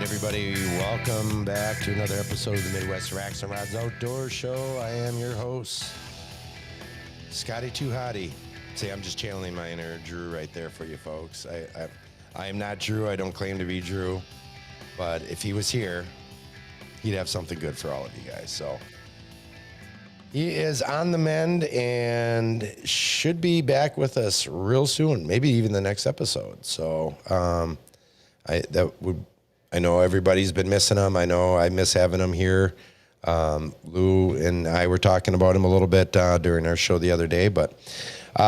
everybody. Welcome back to another episode of the Midwest Racks and Rods Outdoor Show. I am your host, Scotty Too Hottie. See, I'm just channeling my inner Drew right there for you folks. I am not Drew. I don't claim to be Drew. But if he was here, he'd have something good for all of you guys. So he is on the mend and should be back with us real soon, maybe even the next episode. So I know everybody's been missing him. I know I miss having him here. Lou and I were talking about him a little bit during our show the other day. But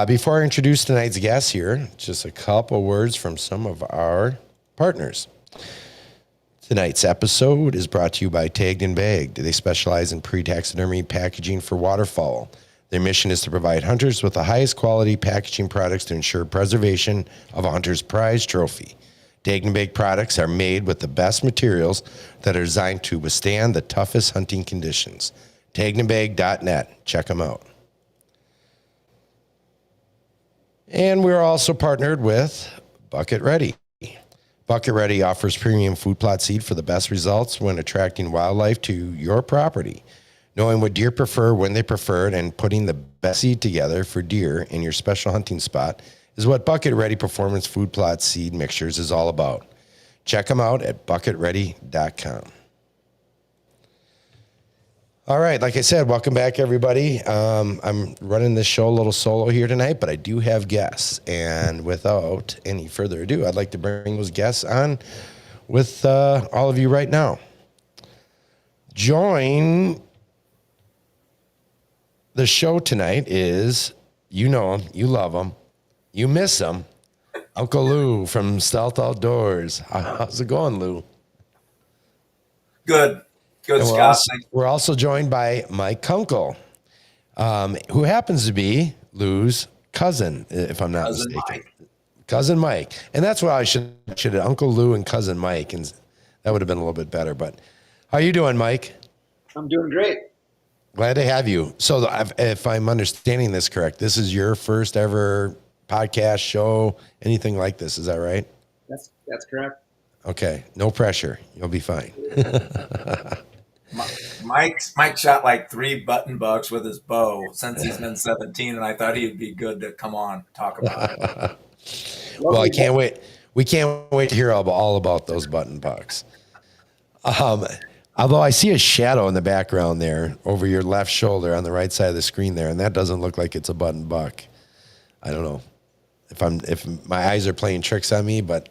before I introduce tonight's guest here, just a couple words from some of our partners. Tonight's episode is brought to you by Tagged and Bagged. They specialize in pre-taxidermy packaging for waterfowl. Their mission is to provide hunters with the highest quality packaging products to ensure preservation of a hunter's prize trophy. Tagged and Bagged products are made with the best materials that are designed to withstand the toughest hunting conditions. taggedandbagged.net. Check them out. And we're also partnered with Bucket Ready. Bucket Ready offers premium food plot seed for the best results when attracting wildlife to your property. Knowing what deer prefer, when they prefer it, and putting the best seed together for deer in your special hunting spot is what Bucket Ready Performance Food Plot Seed Mixtures is all about. Check them out at bucketready.com. All right, like I said, welcome back, everybody. I'm running this show a little solo here tonight, but I do have guests. And without any further ado, I'd like to bring those guests on with all of you right now. Join the show tonight is, you know him, you love him, you miss him, Uncle Lou from Stealth Outdoors. How's it going, Lou? Good, Scott. We're also joined by Mike Kunkel, who happens to be Lou's cousin, if I'm not mistaken. Mike. Cousin Mike. And that's why I should have Uncle Lou and Cousin Mike, and that would have been a little bit better. But how you doing, Mike? I'm doing great. Glad to have you. So if I'm understanding this correct, this is your first ever podcast, show, anything like this. Is that right? That's correct. Okay. No pressure. You'll be fine. Mike shot like 3 button bucks with his bow since he's been 17, and I thought he'd be good to come on talk about it. Well, I can't wait. We can't wait to hear all about those button bucks. Although I see a shadow in the background there over your left shoulder on the right side of the screen there, and that doesn't look like it's a button buck. I don't know if my eyes are playing tricks on me, but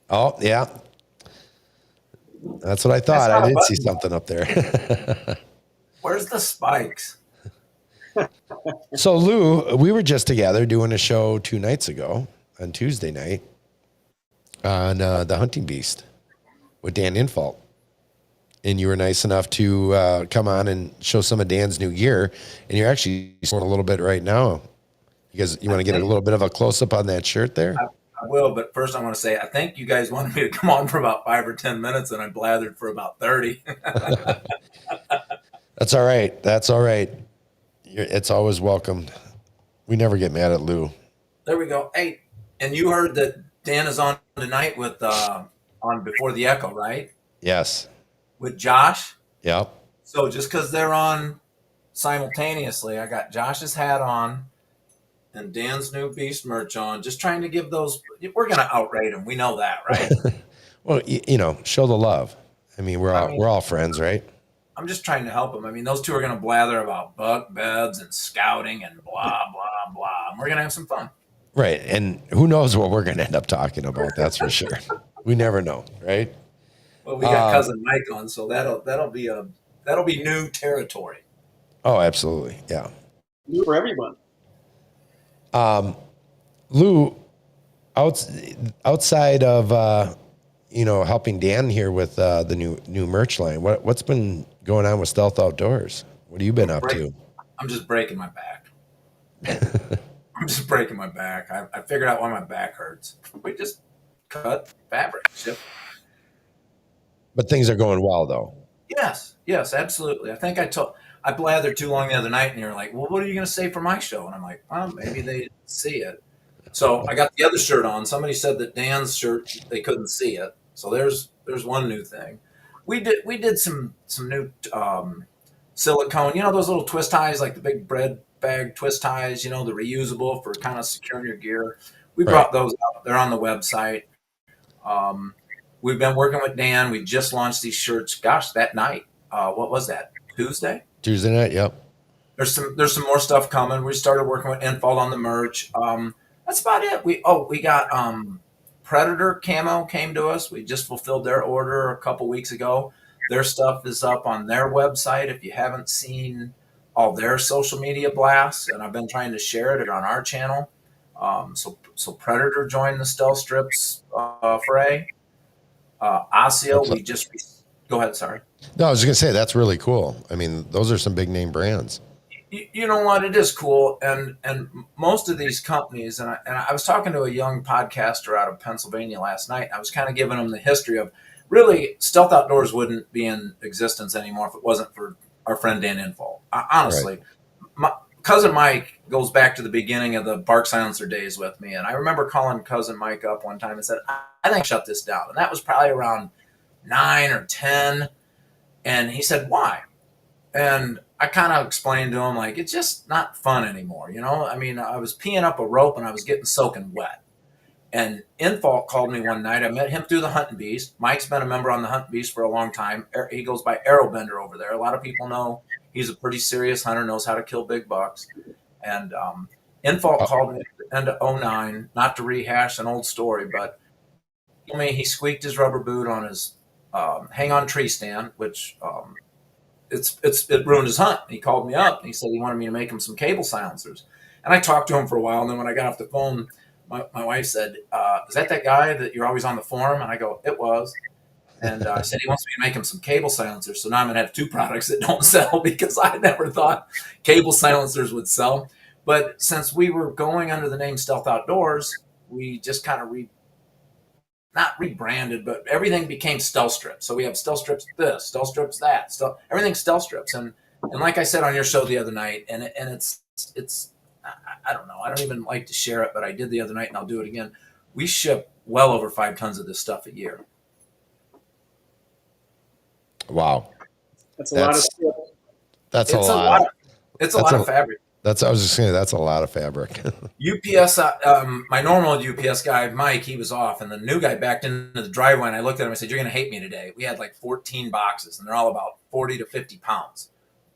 oh yeah, that's what I thought. I did see something up there. Where's the spikes? So Lou, we were just together doing a show 2 nights ago on Tuesday night on the Hunting Beast with Dan Infalt. And you were nice enough to come on and show some of Dan's new gear. And you're actually showing a little bit right now. You want to get a little bit of a close-up on that shirt there? I will, but first I want to say I think you guys wanted me to come on for about 5 or 10 minutes, and I blathered for about 30. That's all right. That's all right. It's always welcomed. We never get mad at Lou. There we go. Hey, and you heard that Dan is on tonight with on Before the Echo, right? Yes. With Josh. Yep. So just because they're on simultaneously, I got Josh's hat on and Dan's new Beast merch on, just trying to give those. We're going to outrate them. We know that, right? Well, show the love. I mean, we're all friends, right? I'm just trying to help them. I mean, those two are going to blather about buck beds and scouting and blah, blah, blah. And we're going to have some fun. Right. And who knows what we're going to end up talking about. That's for sure. We never know. Right. Well, we got Cousin Mike on, so that'll be new territory. Oh, absolutely. Yeah. New for everyone. Lou, outside of helping Dan here with the new merch line, what's been going on with Stealth Outdoors? What have you been up to? I'm just breaking my back. I'm just breaking my back. I figured out why my back hurts. We just cut fabric, ship. But things are going well, though. Yes, absolutely. I think I blathered too long the other night, and you're like, well, what are you going to say for my show? And I'm like, well, maybe they didn't see it. So I got the other shirt on. Somebody said that Dan's shirt, they couldn't see it. So there's one new thing. We did some new silicone. You know those little twist ties, like the big bread bag twist ties. You know, the reusable for kind of securing your gear. We Right. brought those out. They're on the website. Um, we've been working with Dan. We just launched these shirts. Gosh, that night. What was that? Tuesday. Tuesday night. Yep. There's some more stuff coming. We started working with Infalt on the merch. That's about it. We got Predator Camo came to us. We just fulfilled their order a couple weeks ago. Their stuff is up on their website. If you haven't seen all their social media blasts, and I've been trying to share it on our channel. So Predator joined the Stealth Strips fray. Osseo, That's we just go ahead. Sorry. No, I was just gonna say that's really cool. I mean, those are some big name brands. You know what? It is cool, and most of these companies, and I was talking to a young podcaster out of Pennsylvania last night. I was kind of giving him the history of really Stealth Outdoors wouldn't be in existence anymore if it wasn't for our friend Dan Infalt. Honestly, my cousin Mike goes back to the beginning of the Bark Silencer days with me, and I remember calling cousin Mike up one time and said, "I think shut this down," and that was probably around 9 or 10, and he said, "Why?" And I kind of explained to him, like, it's just not fun anymore. You know, I mean, I was peeing up a rope and I was getting soaking wet. And Infalt called me one night. I met him through the Hunting Beast. Mike's been a member on the Hunting Beast for a long time. He goes by Arrowbender over there. A lot of people know he's a pretty serious hunter, knows how to kill big bucks. And Infalt called me at the end of '09, not to rehash an old story, but he told me he squeaked his rubber boot on his hang-on tree stand, which it ruined his hunt. He called me up and he said he wanted me to make him some cable silencers. And I talked to him for a while. And then when I got off the phone, my wife said, is that guy that you're always on the forum? And I go, it was. And I said, he wants me to make him some cable silencers. So now I'm going to have two products that don't sell because I never thought cable silencers would sell. But since we were going under the name Stealth Outdoors, we just kind of not rebranded, but everything became Stealth Strips. So we have Stealth Strips this, Stealth Strips that, everything's Stealth Strips. And like I said on your show the other night, and it's I don't know, I don't even like to share it, but I did the other night and I'll do it again. We ship well over 5 tons of this stuff a year. Wow. That's a lot of stuff. That's a lot. It's a lot of fabric. I was just saying that's a lot of fabric. UPS, my normal UPS guy, Mike, he was off, and the new guy backed into the driveway, and I looked at him and said, you're going to hate me today. We had like 14 boxes, and they're all about 40 to 50 pounds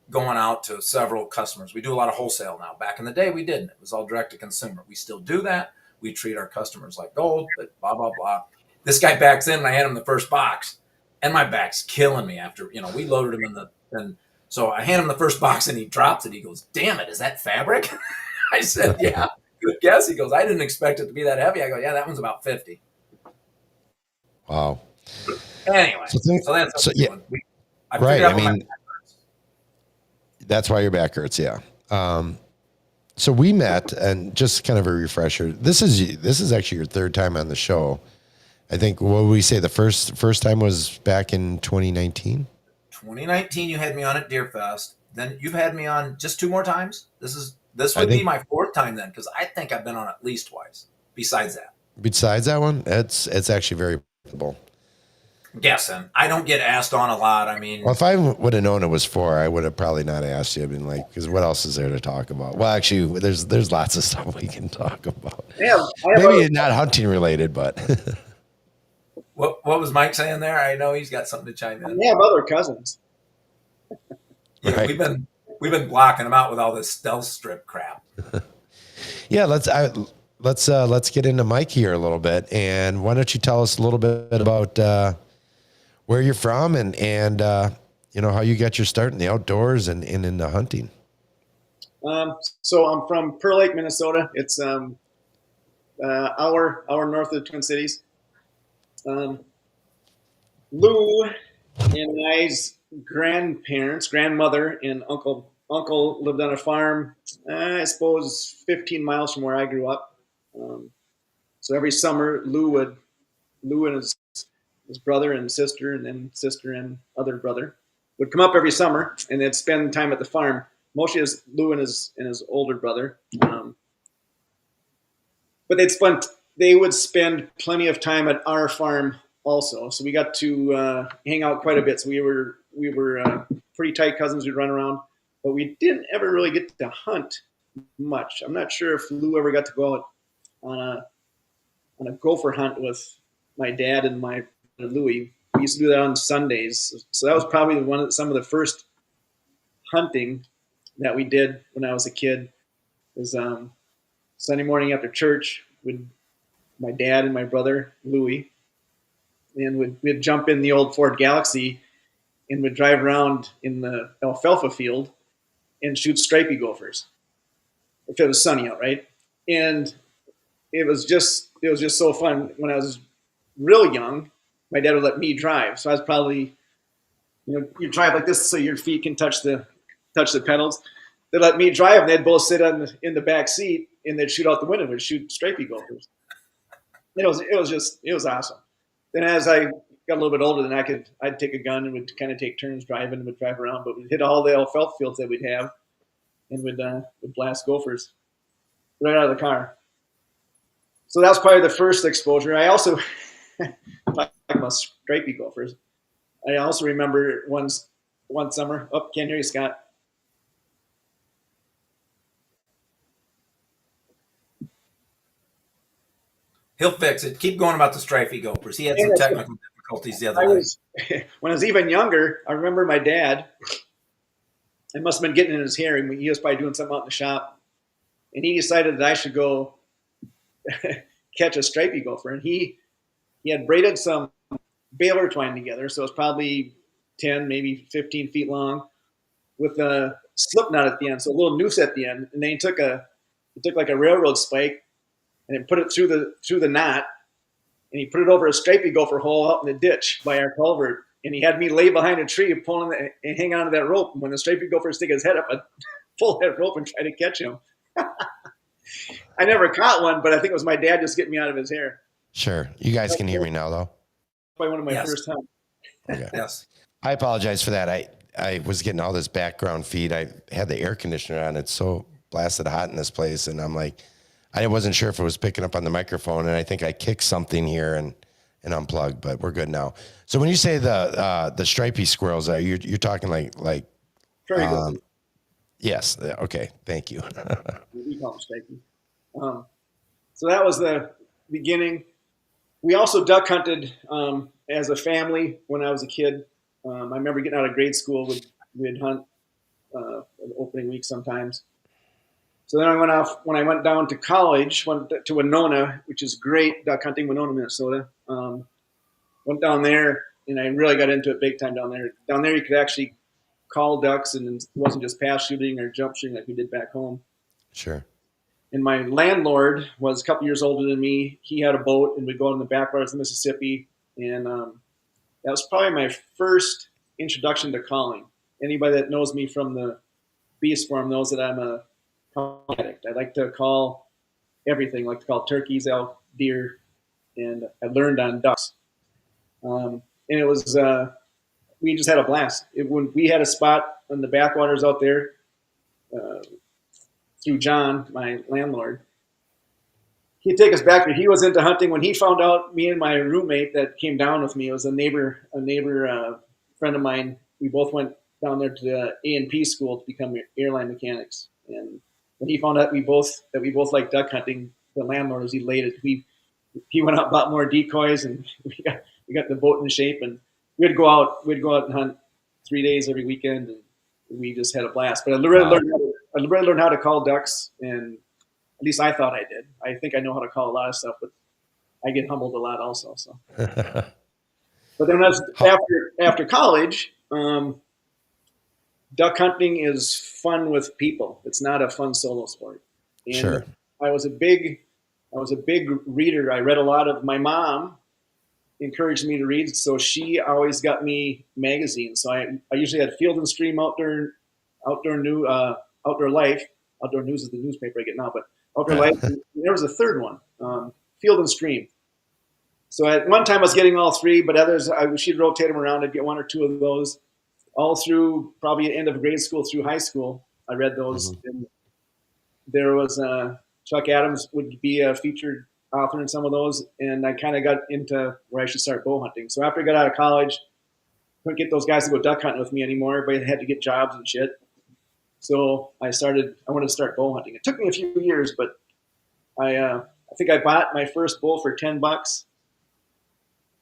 going out to several customers. We do a lot of wholesale now. Back in the day, we didn't. It was all direct to consumer. We still do that. We treat our customers like gold, but blah, blah, blah. This guy backs in, and I had him the first box, and my back's killing me after, we loaded him and so I hand him the first box and he drops it. He goes, damn it, is that fabric? I said, yeah, good guess. He goes, I didn't expect it to be that heavy. I go, yeah, that one's about 50. Wow. Anyway, so that's yeah, right. I mean, that's why your back hurts. Yeah. So we met, and just kind of a refresher. This is actually your third time on the show. I think, what would we say, the first time was back in 2019? 2019, you had me on at Deerfest. Then you've had me on just 2 more times. This would be my 4th time then, because I think I've been on at least twice. Besides that one, it's actually very possible. Guessing. I don't get asked on a lot. I mean, well, if I would have known it was 4, I would have probably not asked you. I've been like, because what else is there to talk about? Well, actually, there's lots of stuff we can talk about. Yeah, maybe not hunting related, but. What was Mike saying there? I know he's got something to chime in. We have other cousins. Yeah, right. We've been blocking them out with all this stealth strip crap. Yeah, let's get into Mike here a little bit, and why don't you tell us a little bit about where you're from and how you got your start in the outdoors and in the hunting. So I'm from Pearl Lake, Minnesota. It's hour north of the Twin Cities. Lou and I's grandmother and uncle lived on a farm, I suppose 15 miles from where I grew up. So every summer, Lou and his brother and sister, and then sister and other brother, would come up every summer and they'd spend time at the farm. Mostly as Lou and his older brother, but they would spend plenty of time at our farm also. So we got to hang out quite a bit. So we were pretty tight cousins. We'd run around, but we didn't ever really get to hunt much. I'm not sure if Lou ever got to go out on a gopher hunt with my dad and my brother Louie. We used to do that on Sundays. So that was probably some of the first hunting that we did when I was a kid. Was Sunday morning after church with my dad and my brother Louie, and we'd jump in the old Ford Galaxy and would drive around in the alfalfa field and shoot stripey gophers if it was sunny out, right? And it was just so fun. When I was real young, my dad would let me drive, so I was probably, you drive like this so your feet can touch the pedals. They let me drive, and they'd both sit in the back seat, and they'd shoot out the window and shoot stripey gophers. It was awesome. Then as I got a little bit older, then I'd take a gun and would kind of take turns driving and would drive around, but we'd hit all the alfalfa fields that we'd have, and would blast gophers right out of the car. So that was probably the first exposure. I also talking about stripey gophers. I also remember one summer. Oh, can't hear you, Scott. He'll fix it. Keep going about the stripey gophers. He had some technical difficulties the other day. When I was even younger, I remember my dad. I must have been getting in his hair, and he was probably doing something out in the shop, and he decided that I should go catch a stripey gopher. And he had braided some baler twine together, so it was probably 10, maybe 15 feet long, with a slip knot at the end, so a little noose at the end. And then he took like a railroad spike and then put it through the knot, and he put it over a stripey gopher hole out in the ditch by our culvert. And he had me lay behind a tree and hang on to that rope. And when the stripey gopher stick his head up, I'd pull that rope and try to catch him. I never caught one, but I think it was my dad just getting me out of his hair. Sure. You guys can hear me now, though. Probably one of my first times. Okay. Yes. I apologize for that. I was getting all this background feed. I had the air conditioner on. It's so blasted hot in this place, and I'm like, I wasn't sure if it was picking up on the microphone, and I think I kicked something here and unplugged, but we're good now. So when you say the stripey squirrels, you're talking like Prairie gophers. Yes. Okay. Thank you. We call them stripey. So that was the beginning. We also duck hunted as a family when I was a kid. I remember getting out of grade school, we'd hunt opening week sometimes. So then when I went down to college, went to Winona, which is great duck hunting, Winona, Minnesota. Went down there, and I really got into it big time down there. Down there, you could actually call ducks, and it wasn't just pass shooting or jump shooting like we did back home. Sure. And my landlord was a couple years older than me. He had a boat, and we'd go in the backwaters of Mississippi. And that was probably my first introduction to calling. Anybody that knows me from the Beast Farm knows that I'm a call addict. I like to call everything. I like to call turkeys, elk, deer, and I learned on ducks. And it was we just had a blast. When we had a spot in the backwaters out there through John, my landlord. He'd take us back there. He was into hunting. When he found out, me and my roommate that came down with me, it was a neighbor friend of mine. We both went down there to the A&P school to become airline mechanics. And when he found out we both liked duck hunting, the landlord was elated. He went out and bought more decoys, and we got the boat in shape, and we'd go out and hunt 3 days every weekend, and we just had a blast. But I really learned how to call ducks, and at least I thought I did. I think I know how to call a lot of stuff, but I get humbled a lot also. So, but then after college, duck hunting is fun with people. It's not a fun solo sport. And Sure. I was a big reader. I read a lot of. My mom encouraged me to read, so she always got me magazines. So I usually had Field and Stream, Outdoor Life. Outdoor News is the newspaper I get now, but Outdoor Life. There was a third one, Field and Stream. So at one time I was getting all three, but others she'd rotate them around. I'd get one or two of those. All through probably end of grade school through high school, I read those. Mm-hmm. And there was Chuck Adams would be a featured authoring some of those, and I kind of got into where I should start bow hunting. So after I got out of college, couldn't get those guys to go duck hunting with me anymore. Everybody had to get jobs and shit. So I wanted to start bow hunting. It took me a few years, but I think I bought my first bow for $10.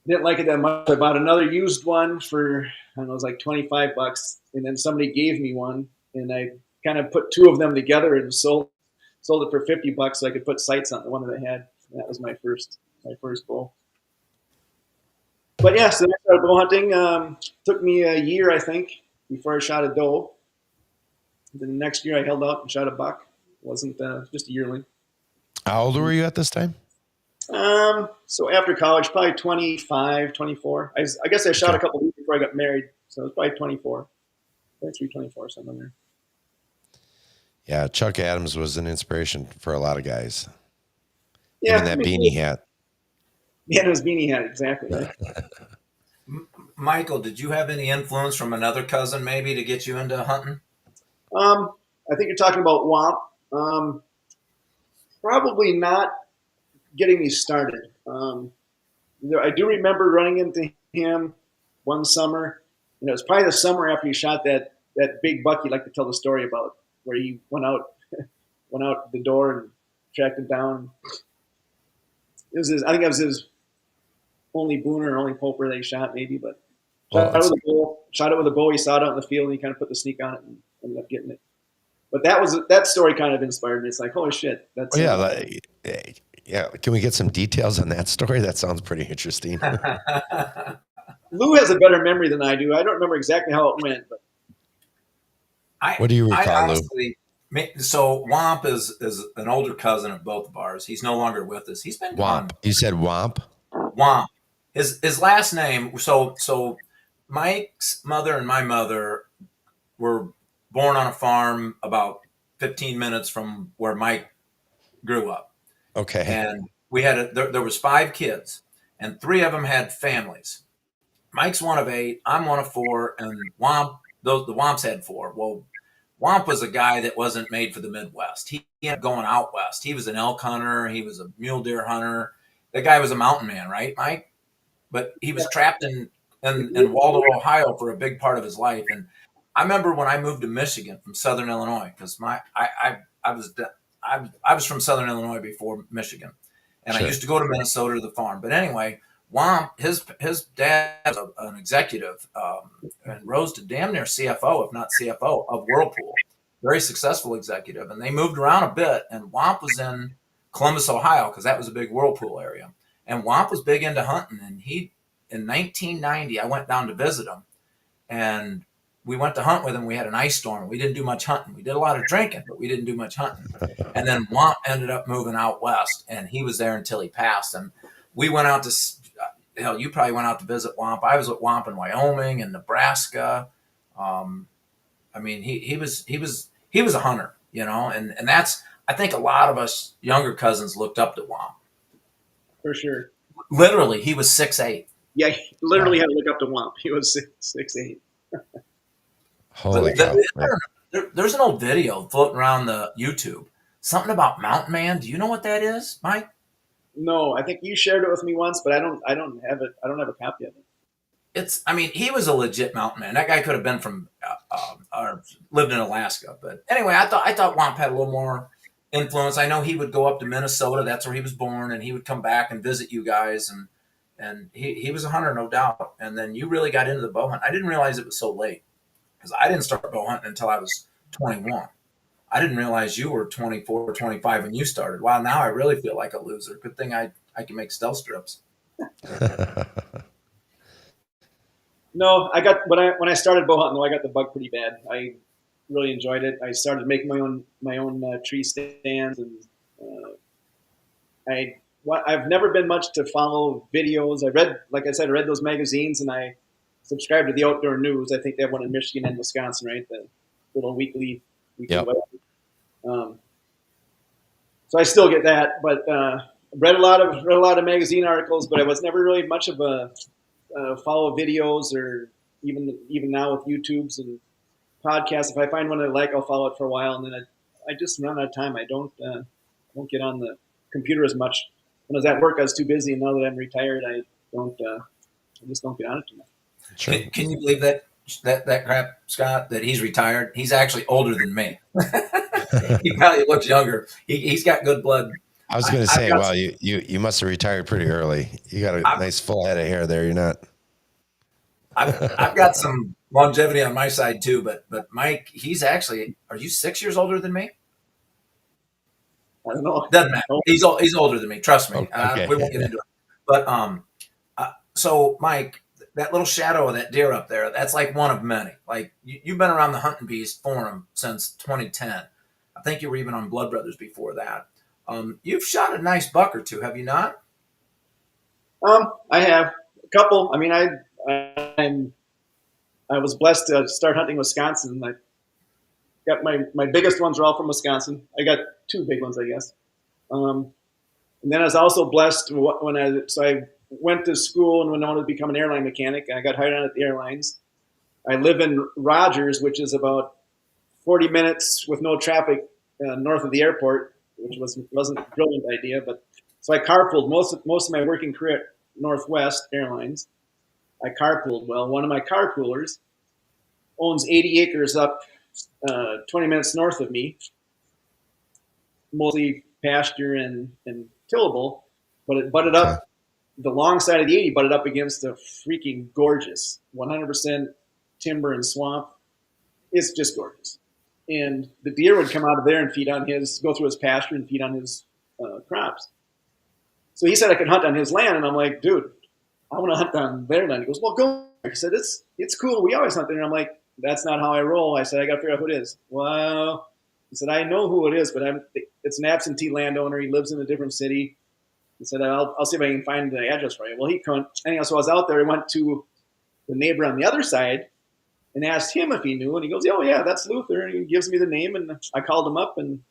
Didn't like it that much. I bought another used one for, I don't know, it was like $25. And then somebody gave me one, and I kind of put two of them together and sold it for $50 so I could put sights on the one that I had. And that was my first bow. But yeah, so I started bow hunting. Took me a year, I think, before I shot a doe. Then the next year I held out and shot a buck. It wasn't just a yearling. How old were you at this time? So after college, probably 25, 24. I guess I shot a couple weeks before I got married. So it was probably 24. 23, 24, something there. Yeah, Chuck Adams was an inspiration for a lot of guys. Yeah. Even that beanie hat. Yeah, it was beanie hat, exactly. Right? Michael, did you have any influence from another cousin maybe to get you into hunting? I think you're talking about Womp. Probably not getting me started. I do remember running into him one summer. It was probably the summer after he shot that big buck you like to tell the story about, where he went out the door and tracked him down. I think it was his only booner or only poper they shot, maybe. But shot it with a bow. He saw it out in the field, and he kind of put the sneak on it and ended up getting it. But that story kind of inspired me. It's like, holy shit, that's yeah. Can we get some details on that story? That sounds pretty interesting. Lou has a better memory than I do. I don't remember exactly how it went, but what do you recall, Lou? So Womp is an older cousin of both of ours. He's no longer with us. He's been gone. Womp. You said Womp? Womp. His last name. So Mike's mother and my mother were born on a farm about 15 minutes from where Mike grew up. Okay. And we had there was 5 kids, and 3 of them had families. Mike's one of 8. I'm one of 4, and Womp. The Womps had 4. Well, Womp was a guy that wasn't made for the Midwest. He ended up going out west. He was an elk hunter. He was a mule deer hunter. That guy was a mountain man, right, Mike? But he was trapped in Waldo, Ohio for a big part of his life. And I remember when I moved to Michigan from Southern Illinois, because I was from Southern Illinois before Michigan, and Sure. I used to go to Minnesota to the farm. But anyway, Womp, his dad was an executive and rose to damn near CFO, if not CFO, of Whirlpool. Very successful executive. And they moved around a bit, and Womp was in Columbus, Ohio, because that was a big Whirlpool area. And Womp was big into hunting. And in 1990, I went down to visit him, and we went to hunt with him. We had an ice storm. We didn't do much hunting. We did a lot of drinking, but we didn't do much hunting. And then Womp ended up moving out west, and he was there until he passed. And we went out to, hell, you probably went out to visit Womp. I was with Womp in Wyoming and Nebraska. I mean, he was a hunter, and that's, I think a lot of us younger cousins looked up to Womp. for sure. Literally, he was 6'8". Yeah, he literally had to look up to Womp. He was 6'8". Holy cow. There's an old video floating around the YouTube. Something about Mountain Man. Do you know what that is, Mike? No, I think you shared it with me once, but I don't have it. I don't have a copy of it. He was a legit mountain man. That guy could have been from or lived in Alaska. But anyway, I thought Womp had a little more influence. I know he would go up to Minnesota. That's where he was born, and he would come back and visit you guys. And he was a hunter, no doubt. And then you really got into the bow hunt. I didn't realize it was so late, because I didn't start bow hunting until I was 21. I didn't realize you were 24 or 25 when you started. Wow, now I really feel like a loser. Good thing I can make stealth strips. No, I got when I started bow hunting, though, I got the bug pretty bad. I really enjoyed it. I started making my own tree stands, and I've never been much to follow videos. I read those magazines, and I subscribed to the Outdoor News. I think they have one in Michigan and Wisconsin, right? The little weekly Yep. website. So I still get that, but read a lot of magazine articles, but I was never really much of a follow videos, or even now with YouTubes and podcasts. If I find one I like, I'll follow it for a while, and then I just run out of time. I don't get on the computer as much when I was at work, I was too busy, and now that I'm retired, I don't. I just don't get on it too much. Sure. Can you believe that crap, Scott? That he's retired. He's actually older than me. He probably looks younger. He's got good blood. I was going to say, got well, you must have retired pretty early. You got a nice full head of hair there. You're not. I've got some longevity on my side too, but Mike, he's actually. Are you 6 years older than me? I don't know. Doesn't matter. He's older than me. Trust me. Okay. We won't get into it. But so Mike, that little shadow of that deer up there, that's like one of many. Like you've been around the Hunting Beast forum since 2010. I think you were even on Blood Brothers before that. You've shot a nice buck or two, have you not? I have a couple. I mean, I was blessed to start hunting Wisconsin. I got my biggest ones are all from Wisconsin. I got two big ones, I guess. And then I was also blessed when I went to school, and when I wanted to become an airline mechanic, I got hired on at the airlines. I live in Rogers, which is about 40 minutes with no traffic north of the airport, which wasn't a brilliant idea. But so I carpooled most of my working career at Northwest Airlines. I carpooled. Well, one of my carpoolers owns 80 acres up 20 minutes north of me, mostly pasture and tillable, but it butted up. The long side of the 80 butted up against a freaking gorgeous 100% timber and swamp. It's just gorgeous. And the deer would come out of there and go through his pasture and feed on his crops. So he said I could hunt on his land, and I'm like, dude, I want to hunt on their land. He goes, well, go. I said, it's cool. We always hunt there. And I'm like, that's not how I roll. I said, I got to figure out who it is. Well, he said, I know who it is, but it's an absentee landowner. He lives in a different city. He said, I'll see if I can find the address for you. Well, he couldn't. Anyhow, so I was out there. I went to the neighbor on the other side and asked him if he knew. And he goes, oh, yeah, that's Luther. And he gives me the name. And I called him up, and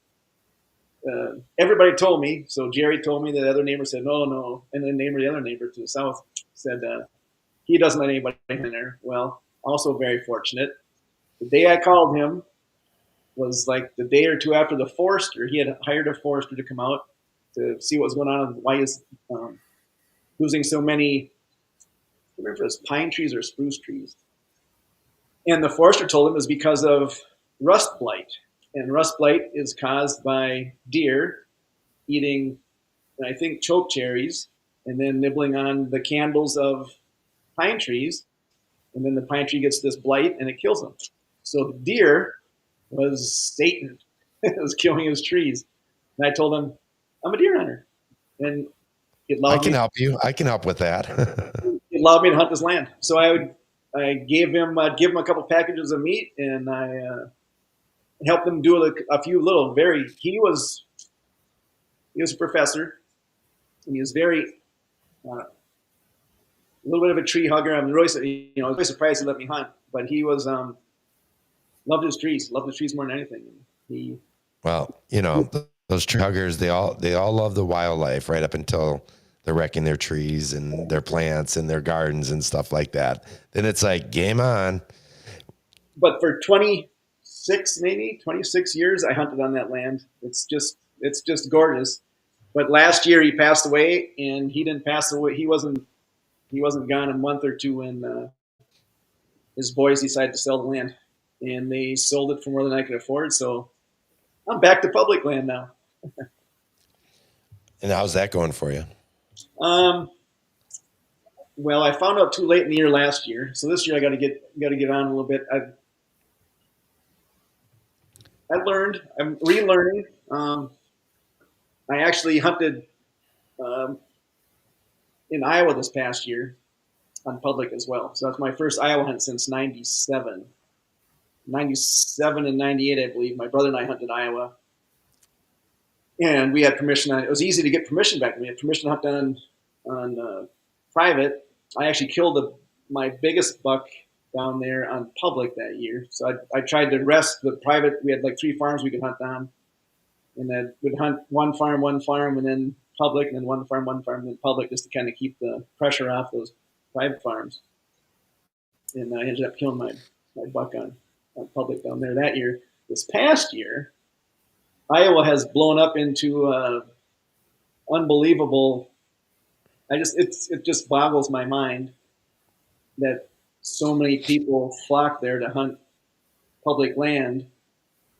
everybody told me. So Jerry told me. The other neighbor said, no. And then the other neighbor to the south said, he doesn't let anybody in there. Well, also very fortunate. The day I called him was like the day or two after the forester. He had hired a forester to come out to see what was going on and why he's losing so many, I don't remember if it was pine trees or spruce trees. And the forester told him it was because of rust blight. And rust blight is caused by deer eating, I think, choke cherries and then nibbling on the candles of pine trees. And then the pine tree gets this blight and it kills them. So the deer was Satan. It was killing his trees. And I told him, I'm a deer hunter. And it allowed I can help you. I can help with that. It allowed me to hunt his land. So I gave him a couple packages of meat, and I helped him do a few little he was a professor, and he was very a little bit of a tree hugger. I'm really, really surprised he let me hunt, but he was loved his trees more than anything. Well, those tree huggers, they all love the wildlife right up until they're wrecking their trees and their plants and their gardens and stuff like that. Then it's like, game on. But for 26 years, I hunted on that land. It's just gorgeous. But last year he passed away, and he didn't pass away. He wasn't gone a month or two when his boys decided to sell the land, and they sold it for more than I could afford. So I'm back to public land now. And how's that going for you? Well, I found out too late in the year last year, so this year I got to get on a little bit. I learned. I'm relearning. I actually hunted in Iowa this past year on public as well. So that's my first Iowa hunt since 97. 97 and 98, I believe. My brother and I hunted Iowa. And we had permission it was easy to get permission back. We had permission to hunt on private. I actually killed my biggest buck down there on public that year. So I tried to rest the private. We had like 3 farms we could hunt on. And then we'd hunt one farm, and then public, and then one farm, and then public, just to kind of keep the pressure off those private farms. And I ended up killing my buck on public down there that year. This past year, Iowa has blown up into unbelievable. It just boggles my mind that so many people flock there to hunt public land,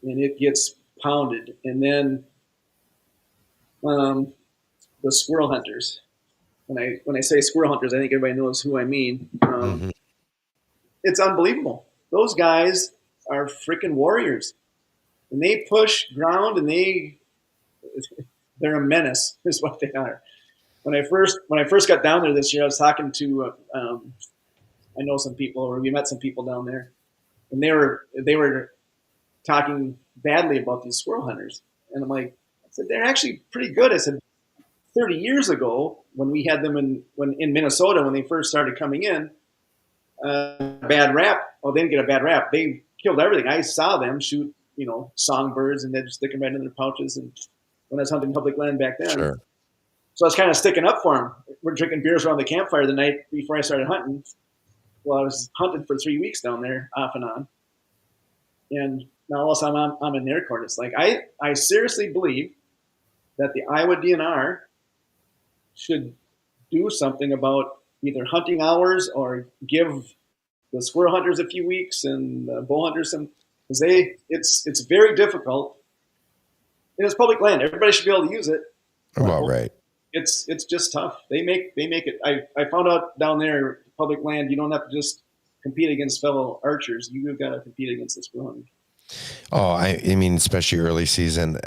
and it gets pounded. And then the squirrel hunters. When I say squirrel hunters, I think everybody knows who I mean. Mm-hmm. It's unbelievable. Those guys are freaking warriors, and they push ground, and they're a menace. Is what they are. When I first got down there this year, I was talking to I know some people, or we met some people down there, and they were talking badly about these squirrel hunters, and I'm like, I said they're actually pretty good. I said 30 years ago when we had them in Minnesota when they first started coming in, bad rap. Well, they didn't get a bad rap. They killed everything. I saw them shoot, songbirds, and they'd stick them right in their pouches. And when I was hunting public land back then, Sure. So I was kind of sticking up for them. We're drinking beers around the campfire the night before I started hunting. Well, I was hunting for 3 weeks down there, off and on, and now all of a sudden I'm in their court. It's like I seriously believe that the Iowa DNR should do something about either hunting hours or give the squirrel hunters a few weeks and the bow hunters some, because it's very difficult. And it's public land. Everybody should be able to use it. Well, right. It's just tough. They make it. I found out down there, public land, you don't have to just compete against fellow archers. You've got to compete against the squirrel hunters. Oh, I mean, especially early season.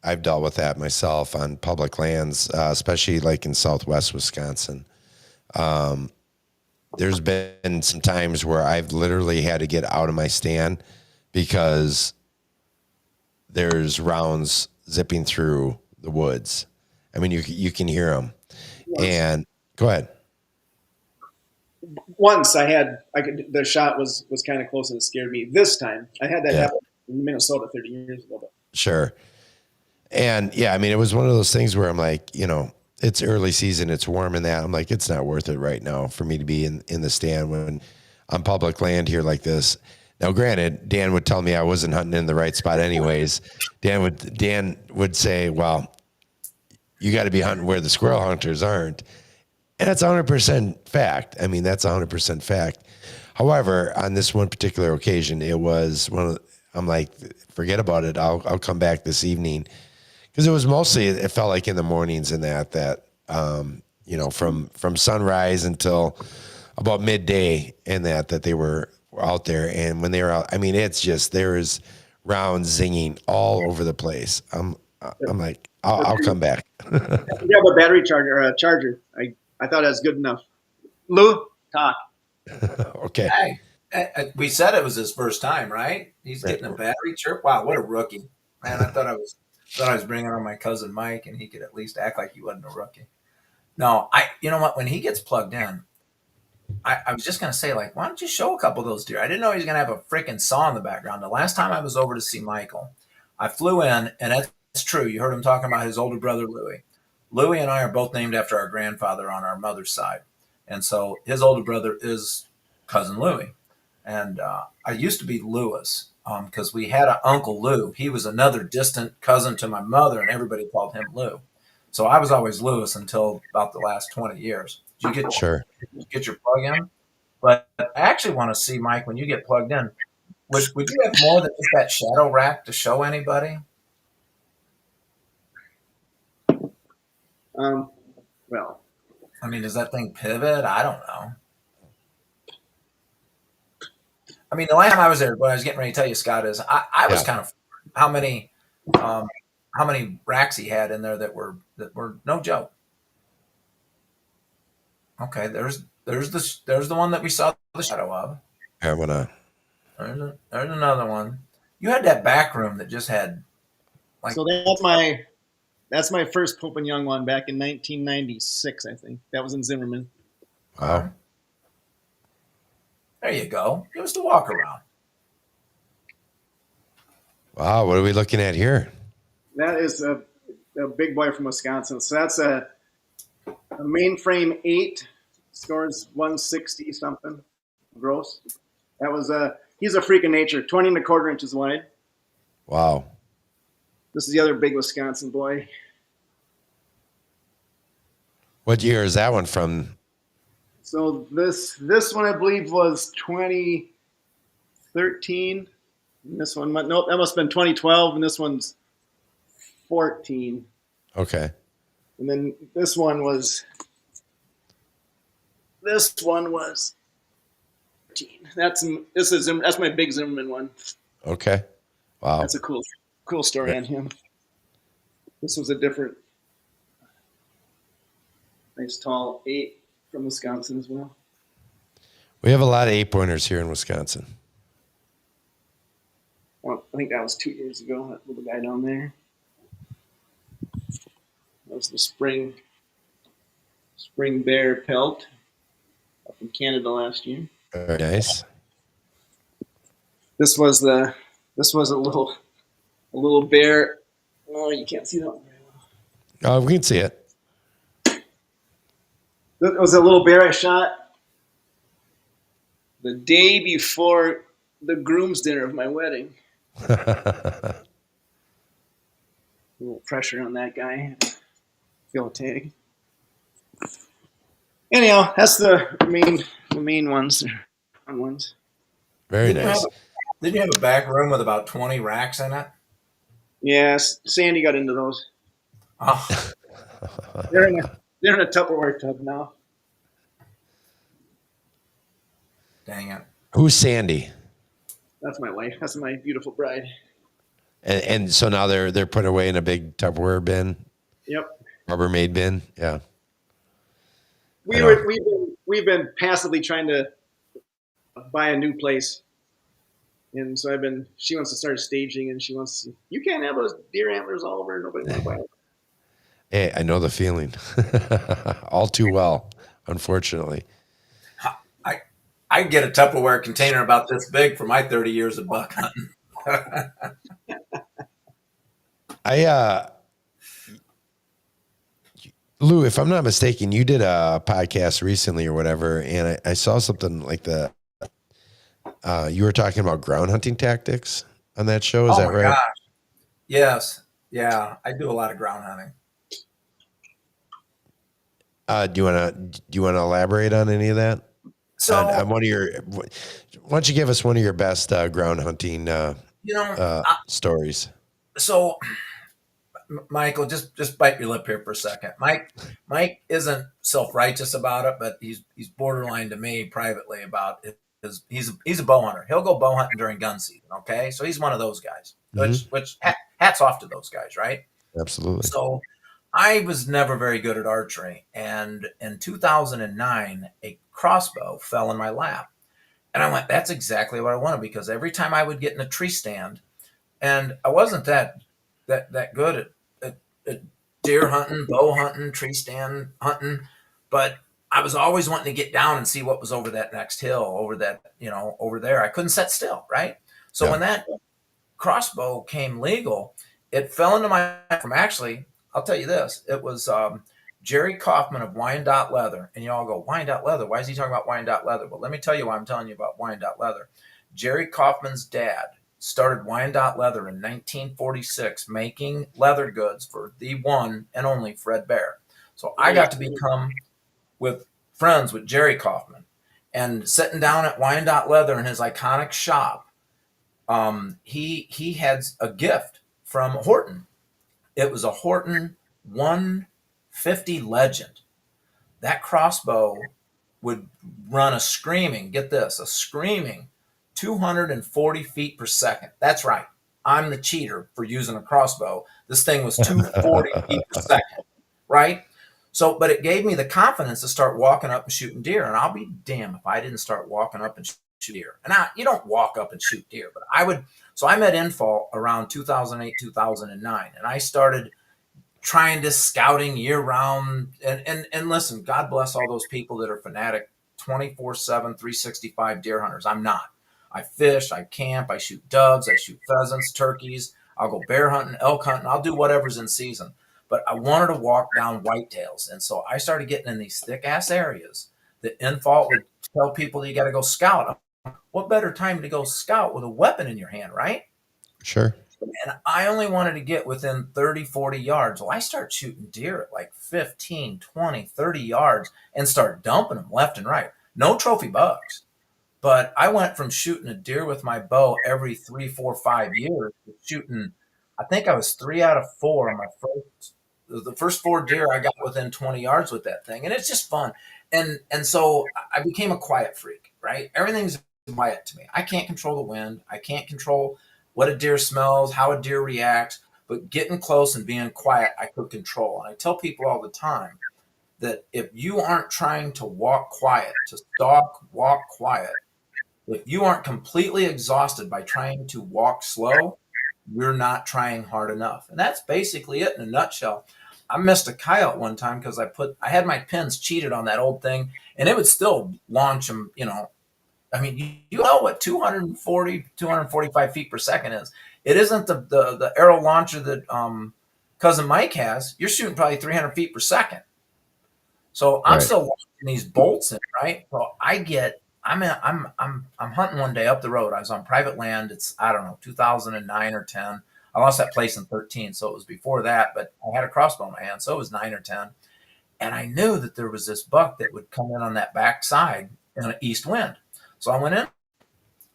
I've dealt with that myself on public lands, especially like in Southwest Wisconsin. There's been some times where I've literally had to get out of my stand because there's rounds zipping through the woods. I mean, you can hear them. And go ahead. Once the shot was kind of close and it scared me. This time I had that happen in Minnesota 30 years ago. But. Sure. And yeah, I mean, it was one of those things where I'm like, it's early season, it's warm in that. I'm like, it's not worth it right now for me to be in the stand when I'm public land here like this. Now, granted, Dan would tell me I wasn't hunting in the right spot anyways. Dan would say, well, you got to be hunting where the squirrel hunters aren't. And that's 100% fact. I mean, that's 100% fact. However, on this one particular occasion, it was I'm like, forget about it. I'll come back this evening. Because it was mostly, it felt like in the mornings and that from sunrise until about midday and that they were out there. And when they were out, I mean, it's just, there is rounds zinging all over the place. I'm like, I'll come back. You have a battery charger or a charger. I thought that was good enough. Lou, talk. Okay. Hey, we said it was his first time, right? He's getting a battery chirp. Wow, what a rookie, man! I thought I was bringing on my cousin Mike, and he could at least act like he wasn't a rookie. No, you know what? When he gets plugged in, I was just gonna say, like, why don't you show a couple of those deer? I didn't know he was gonna have a freaking saw in the background. The last time I was over to see Michael, I flew in, and that's true. You heard him talking about his older brother Louie. Louie and I are both named after our grandfather on our mother's side, and so his older brother is cousin Louie. And I used to be Lewis because we had an Uncle Lou. He was another distant cousin to my mother, and everybody called him Lou. So I was always Lewis until about the last 20 years. Did you get your plug in? But I actually want to see, Mike, when you get plugged in, would you have more than just that shadow rack to show anybody? Well, I mean, does that thing pivot? I don't know. I mean, the last time I was there, what I was getting ready to tell you, Scott, is I was kind of how many racks he had in there that were no joke. Okay, there's the one that we saw the shadow of. There's another one. You had that back room that just had like. So that's my first Pope and Young one back in 1996, I think. That was in Zimmerman. Wow. There you go. Give us the walk around. Wow, what are we looking at here? That is a big boy from Wisconsin. So that's a mainframe 8, scores 160 something gross. That was he's a freak of nature, 20 1/4 inches wide. Wow. This is the other big Wisconsin boy. What year is that one from? So this one I believe was 2013. And this one, nope, that must have been 2012, and this one's 14. Okay. And then this one was 13. That's my big Zimmerman one. Okay. Wow. That's a cool story on him. This was a different, nice tall 8 from Wisconsin as well. We have a lot of 8-pointers here in Wisconsin. Well, I think that was 2 years ago. That little guy down there. That was the spring bear pelt up in Canada last year. Very nice. This was a little bear. Oh, you can't see that one very well. Oh, we can see it. It was a little bear I shot the day before the groom's dinner of my wedding. A little pressure on that guy. Feel a tag. Anyhow, that's the main ones. Fun ones. Very nice. Did you have a back room with about 20 racks in it? Yes, Sandy got into those. Oh, They're in a Tupperware tub now. dang it. Who's Sandy? That's my wife. That's my beautiful bride. And so now they're put away in a big Tupperware bin. Yep. Rubbermaid bin. Yeah. We've been passively trying to buy a new place. And so she wants to start staging, and she wants to, you can't have those deer antlers all over. Nobody wants to buy them. Hey, I know the feeling all too well, unfortunately. I get a Tupperware container about this big for my 30 years of buck hunting. Lou, if I'm not mistaken, you did a podcast recently or whatever, and I saw something like that. You were talking about ground hunting tactics on that show. Is that right? Gosh. Yes. Yeah. I do a lot of ground hunting. Do you want to elaborate on any of that? So on one of your, why don't you give us one of your best ground hunting stories? So Michael, just bite your lip here for a second. Mike isn't self-righteous about it, but he's borderline to me privately about it. He's a bow hunter. He'll go bow hunting during gun season. Okay, so he's one of those guys. Which hats off to those guys, right? Absolutely. So I was never very good at archery, and in 2009, a crossbow fell in my lap, and I went, "That's exactly what I wanted," because every time I would get in a tree stand, and I wasn't that good at deer hunting, bow hunting, tree stand hunting, but I was always wanting to get down and see what was over that next hill, over there. I couldn't sit still, right? So when that crossbow came legal, it fell into my from actually, I'll tell you this, it was Jerry Kaufman of Wyandotte Leather. And you all go, Wyandotte Leather? Why is he talking about Wyandotte Leather? Well, let me tell you why I'm telling you about Wyandotte Leather. Jerry Kaufman's dad started Wyandotte Leather in 1946, making leather goods for the one and only Fred Bear. So I got to become friends with Jerry Kaufman, and sitting down at Wyandotte Leather in his iconic shop, he had a gift from Horton. It was a Horton 150 Legend. That crossbow would run a screaming 240 feet per second. That's right. I'm the cheater for using a crossbow. This thing was 240 feet per second, right? So, but it gave me the confidence to start walking up and shooting deer. And I'll be damned if I didn't start walking up and shoot deer. And you don't walk up and shoot deer, but I would. So I met Infall around 2008, 2009, and I started trying to scouting year round. And listen, God bless all those people that are fanatic 24/7, 365 deer hunters. I'm not. I fish, I camp, I shoot doves, I shoot pheasants, turkeys. I'll go bear hunting, elk hunting. I'll do whatever's in season. But I wanted to walk down whitetails. And so I started getting in these thick ass areas that Infalt would tell people that you got to go scout. What better time to go scout with a weapon in your hand, right? Sure. And I only wanted to get within 30, 40 yards. Well, I start shooting deer at like 15, 20, 30 yards and start dumping them left and right. No trophy bucks. But I went from shooting a deer with my bow every 3, 4, 5 years to shooting, I think I was 3 out of 4 on my first, the first 4 deer I got within 20 yards with that thing. And it's just fun. And so I became a quiet freak, right? Everything's quiet to me. I can't control the wind. I can't control what a deer smells, how a deer reacts, but getting close and being quiet, I could control. And I tell people all the time that if you aren't trying to walk quiet, to stalk, walk quiet, if you aren't completely exhausted by trying to walk slow, you're not trying hard enough. And that's basically it in a nutshell. I missed a coyote one time because I had my pins cheated on that old thing, and it would still launch them. I mean, you know what 240, 245 feet per second is. It isn't the arrow launcher that cousin Mike has. You're shooting probably 300 feet per second. So I'm Right. still launching these bolts in, right? So I'm hunting one day up the road. I was on private land. It's, I don't know, 2009 or 10. I lost that place in 13, so it was before that, but I had a crossbow in my hand, so it was 9 or 10. And I knew that there was this buck that would come in on that back side in an east wind. So I went in,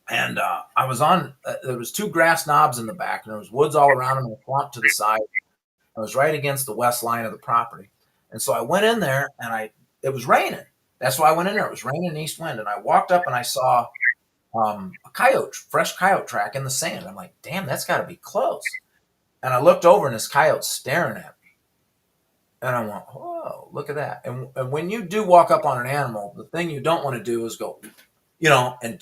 and I was on, there was 2 grass knobs in the back, and there was woods all around them and a swamp to the side. I was right against the west line of the property. And so I went in there, and it was raining. That's why I went in there. It was raining east wind. And I walked up and I saw a coyote, fresh coyote track in the sand. I'm like, damn, that's got to be close. And I looked over, and this coyote's staring at me. And I went, whoa, look at that. And when you do walk up on an animal, the thing you don't want to do is go, and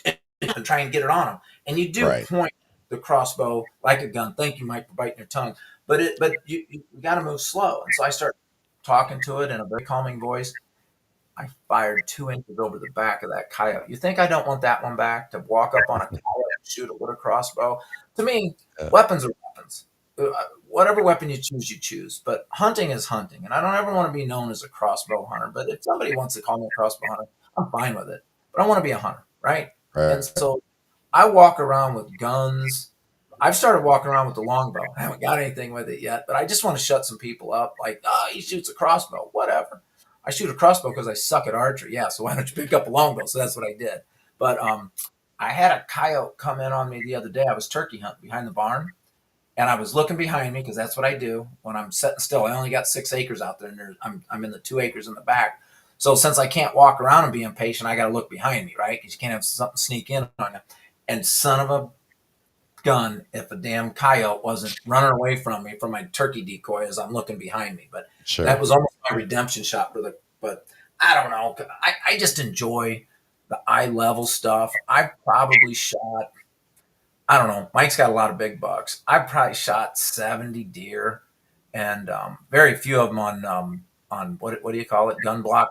try and get it on them. And you do Right. point the crossbow like a gun. Thank you, Mike, for biting your tongue. But you got to move slow. And so I start talking to it in a very calming voice. I fired 2 inches over the back of that coyote. You think I don't want that one back to walk up on a coyote and shoot it with a crossbow? To me, Uh, weapons are weapons. Whatever weapon you choose, you choose. But hunting is hunting. And I don't ever want to be known as a crossbow hunter. But if somebody wants to call me a crossbow hunter, I'm fine with it. But I want to be a hunter, right? And right. so I walk around with guns. I've started walking around with the longbow. I haven't got anything with it yet, but I just want to shut some people up. Like, oh, he shoots a crossbow, whatever. I shoot a crossbow because I suck at archery. Yeah, so why don't you pick up a longbow? So that's what I did. But I had a coyote come in on me the other day. I was turkey hunting behind the barn, and I was looking behind me because that's what I do when I'm sitting still. I only got 6 acres out there, and I'm in the 2 acres in the back. So since I can't walk around and be impatient, I got to look behind me, right? Because you can't have something sneak in on you. And son of a gun, if a damn coyote wasn't running away from me from my turkey decoy as I'm looking behind me. But that Sure. was almost my redemption shot for the. But I don't know. I just enjoy the eye level stuff. I probably shot. I don't know. Mike's got a lot of big bucks. I probably shot 70 deer, and very few of them on what do you call it? Gun block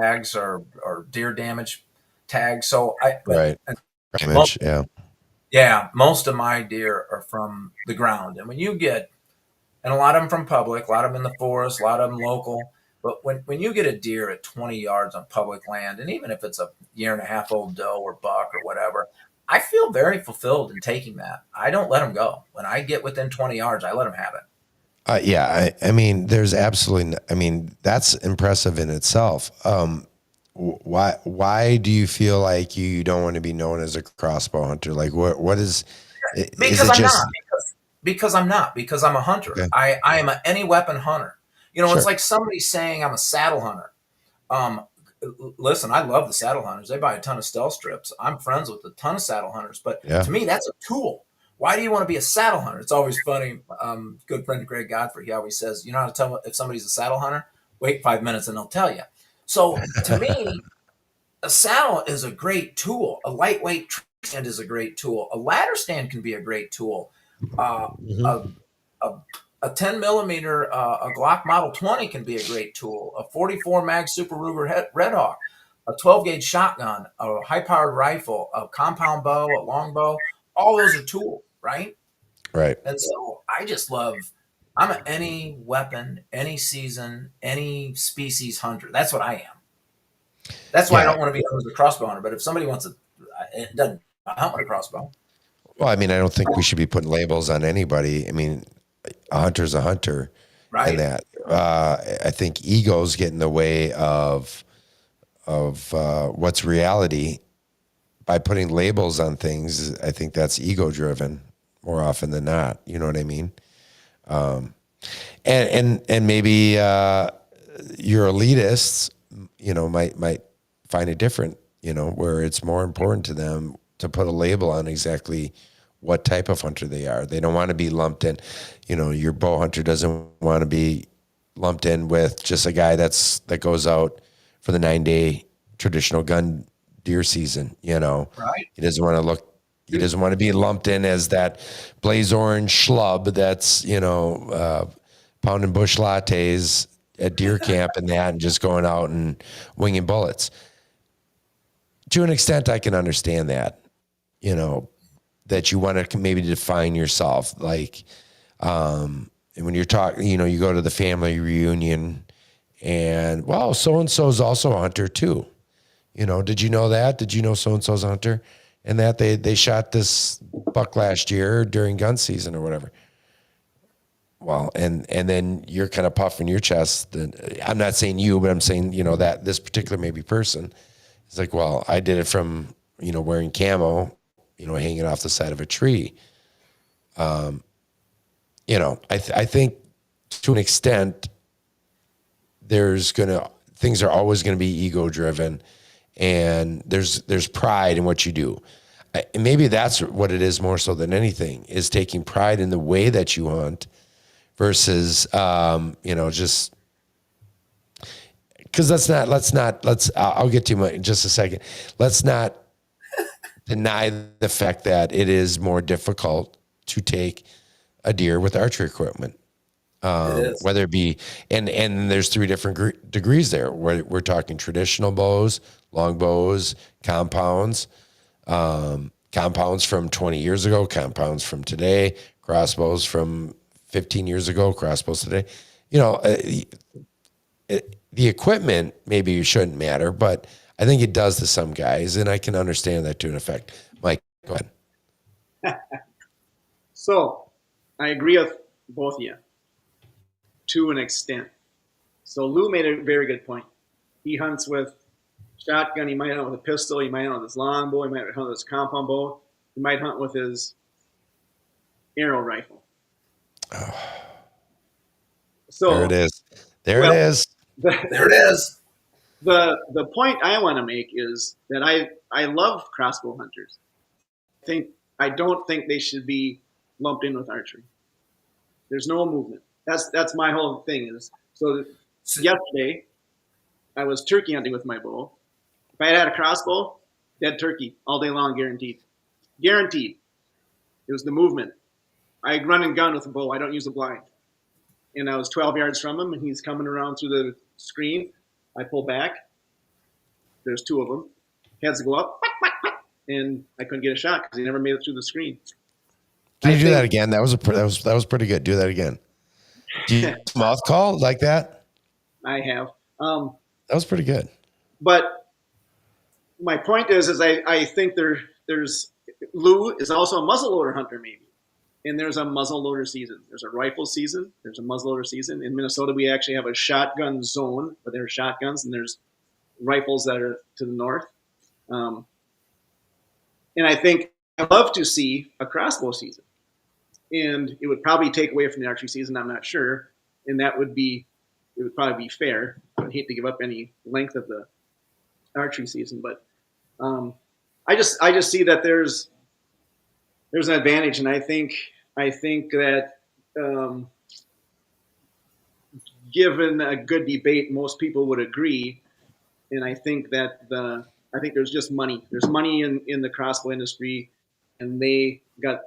tags or deer damage tags. So I but Right. and Image. Yeah. yeah, most of my deer are from the ground. And when you get, and a lot of them from public, a lot of them in the forest, a lot of them local. But when you get a deer at 20 yards on public land, and even if it's a year and a half old doe or buck or whatever, I feel very fulfilled in taking that. I don't let them go. When I get within 20 yards, I let them have it. Yeah. I mean, there's absolutely. I mean, that's impressive in itself. Why do you feel like you don't want to be known as a crossbow hunter? Like, what is Because it I'm not. just Because I'm not. Because I'm a hunter. okay? I am any weapon hunter. It's Sure. like somebody saying I'm a saddle hunter. Um, Listen, I love the saddle hunters. They buy a ton of stealth strips. I'm friends with a ton of saddle hunters, but Yeah. to me, that's a tool. Why do you want to be a saddle hunter? It's always funny. Good friend Greg Godfrey, he always says, you know how to tell if somebody's a saddle hunter? Wait 5 minutes and they'll tell you. So to me, a saddle is a great tool. A lightweight stand is a great tool. A ladder stand can be a great tool. Uh, Mhm. a, a, a 10 millimeter, a Glock Model 20 can be a great tool. A 44 mag Super Ruger Red Hawk, a 12 gauge shotgun, a high powered rifle, a compound bow, a long bow. All those are tools, right? Right. And so I just love. I'm an any weapon, any season, any species hunter. That's what I am. That's why I Yeah. don't want to be known as a crossbow hunter. But if somebody wants to, it doesn't. I hunt with a crossbow. Well, I mean, I don't think we should be putting labels on anybody. I mean, a hunter's a hunter, and Right. that I think egos get in the way of what's reality by putting labels on things. I think that's ego driven more often than not. You know what I mean? And maybe your elitists, might find it different. Where it's more important to them to put a label on exactly what type of hunter they are. They don't want to be lumped in. Your bow hunter doesn't want to be lumped in with just a guy that goes out for the 9-day traditional gun deer season. Right. He doesn't want to look. He doesn't want to be lumped in as that blaze orange schlub that's pounding bush lattes at deer camp and just going out and winging bullets. To an extent, I can understand that. That you want to maybe define yourself, like, and when you're talking, you go to the family reunion, and well, so and so is also a hunter too. Did you know that? Did you know so and so's a hunter? And that they shot this buck last year during gun season or whatever. Well, and then you're kind of puffing your chest. And I'm not saying you, but I'm saying that this particular maybe person is like, well, I did it from wearing camo, hanging off the side of a tree. I think to an extent, things are always gonna be ego driven, and there's pride in what you do. And maybe that's what it is more so than anything, is taking pride in the way that you hunt versus just because I'll get to in just a second. Let's not deny the fact that it is more difficult to take a deer with archery equipment. It is. Whether it be, and there's 3 different degrees there. We're talking traditional bows, long bows, compounds from 20 years ago, compounds from today, crossbows from 15 years ago, crossbows today. The equipment maybe shouldn't matter, but I think it does to some guys, and I can understand that to an effect. Mike, go ahead. So I agree with both of you to an extent. So Lou made a very good point. He hunts with shotgun. He might hunt with a pistol. He might hunt with his longbow. He might hunt with his compound bow. He might hunt with his arrow rifle. So There it is. There it is. There it is. The point I want to make is that I love crossbow hunters. I don't think they should be lumped in with archery. There's no movement. That's my whole thing is. So yesterday, I was turkey hunting with my bow. If I had a crossbow, dead turkey all day long, guaranteed. Guaranteed. It was the movement. I run and gun with a bow. I don't use a blind. And I was 12 yards from him, and he's coming around through the screen. I pull back. There's 2 of them. Heads go up, and I couldn't get a shot because he never made it through the screen. Can you do that again? That was pretty good. Do that again. Do you mouth call like that? I have. That was pretty good. But my point is I think there's Lou is also a muzzleloader hunter maybe, and there's a muzzleloader season. There's a rifle season. There's a muzzleloader season. In Minnesota, we actually have a shotgun zone where there are shotguns and there's rifles that are to the north. And I think I'd love to see a crossbow season. And it would probably take away from the archery season, I'm not sure. And it would probably be fair. I would hate to give up any length of the archery season, but I just see that there's an advantage, and I think that given a good debate, most people would agree. And I think that there's just money. There's money in the crossbow industry, and they got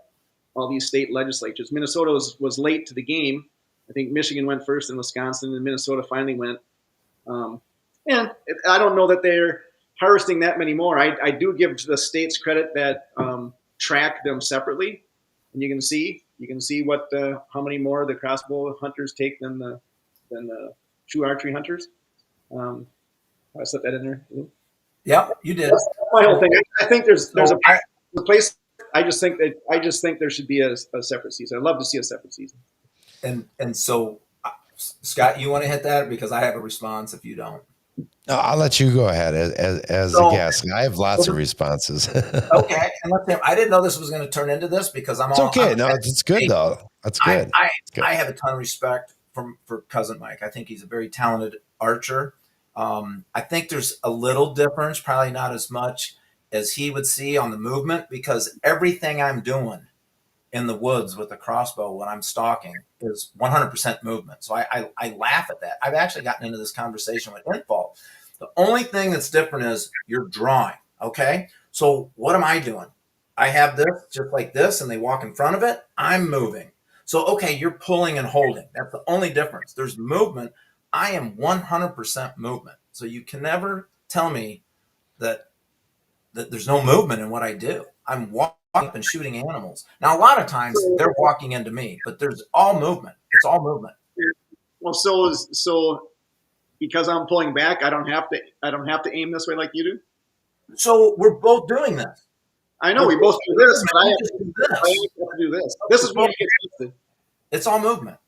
all these state legislatures. Minnesota was late to the game. I think Michigan went first, and Wisconsin, and Minnesota finally went. And I don't know that they're harvesting that many more. I do give the states credit that track them separately, and you can see what how many more the crossbow hunters take than the true archery hunters. I slipped that in there. Yep, you did. That's my whole thing. I think there's a place I just think there should be a separate season. I'd love to see a separate season. And so, Scott, you want to hit that because I have a response if you don't. No, I'll let you go ahead as a guest. I have lots of responses. Okay, and I didn't know this was going to turn into this because It's okay. No, it's good though. That's good. I have a ton of respect for cousin Mike. I think he's a very talented archer. I think there's a little difference, probably not as much as he would see on the movement, because everything I'm doing in the woods with a crossbow when I'm stalking is 100% movement. So I laugh at that. I've actually gotten into this conversation with Infalt. The only thing that's different is you're drawing. Okay. So what am I doing? I have this just like this and they walk in front of it. I'm moving. So, okay, you're pulling and holding. That's the only difference. There's movement. I am 100% movement. So you can never tell me that there's no movement in what I do. I'm walking up and shooting animals. Now, a lot of times they're walking into me, but there's all movement. It's all movement. Well, so because I'm pulling back, I don't have to aim this way like you do. So we're both doing this. I know we both do this, but I have to do this. This is what gets listed. It's all movement.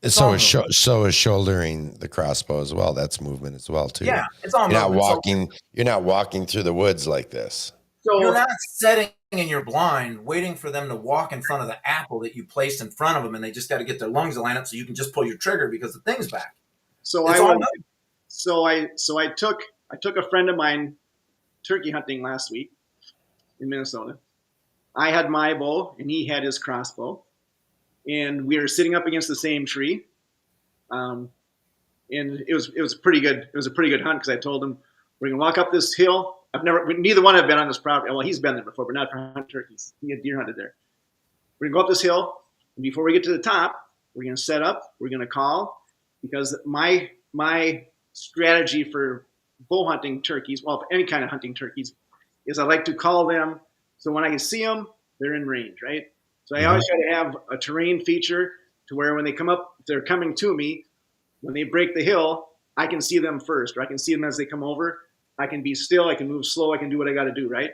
So is shouldering the crossbow as well. That's movement as well too. Yeah, it's all movement. You're not walking through the woods like this. So you're not sitting in your blind waiting for them to walk in front of the apple that you placed in front of them, and they just got to get their lungs to line up so you can just pull your trigger because the thing's back. So I took a friend of mine turkey hunting last week in Minnesota. I had my bow and he had his crossbow, and we were sitting up against the same tree. And it was a pretty good hunt because I told him we're gonna walk up this hill. Neither one have been on this property. Well, he's been there before, but not for hunting turkeys. He had deer hunted there. We're gonna go up this hill, and before we get to the top, we're gonna set up. We're gonna call, because my strategy for bow hunting turkeys, well, any kind of hunting turkeys, is I like to call them so when I can see them, they're in range, right? So I always try to have a terrain feature to where when they come up, if they're coming to me, when they break the hill, I can see them first, or I can see them as they come over. I can be still, I can move slow, I can do what I got to do, right?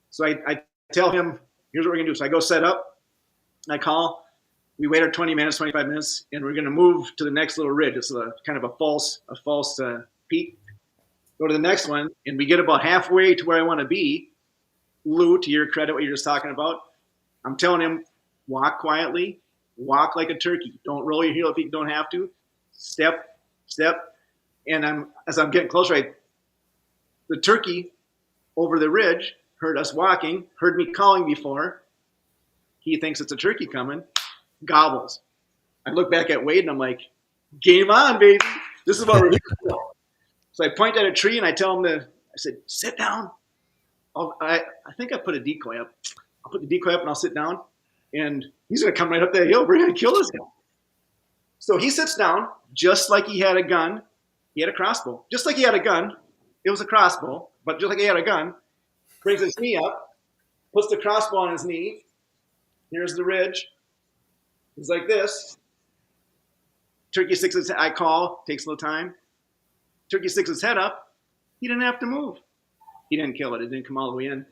So I tell him, here's what we're going to do. So I go set up, I call, we wait our 20 minutes, 25 minutes, and we're going to move to the next little ridge. It's kind of a false peak. Go to the next one, and we get about halfway to where I want to be. Lou, to your credit, what you're just talking about, I'm telling him, walk quietly, walk like a turkey. Don't roll your heel if you don't have to. Step. And as I'm getting closer, the turkey over the ridge heard us walking, heard me calling before. He thinks it's a turkey coming, gobbles. I look back at Wade and I'm like, game on, baby. This is what we're doing. So I point at a tree and I tell him I said, sit down. I think I put a decoy up. I'll put the decoy up and I'll sit down. And he's going to come right up that hill. We're going to kill this guy. So he sits down just like he had a gun. He had a crossbow. Just like he had a gun. It was a crossbow. But just like he had a gun. Brings his knee up. Puts the crossbow on his knee. Here's the ridge. He's like this. Turkey sticks his head. I call. Takes a little time. Turkey sticks his head up. He didn't have to move. He didn't kill it. It didn't come all the way in.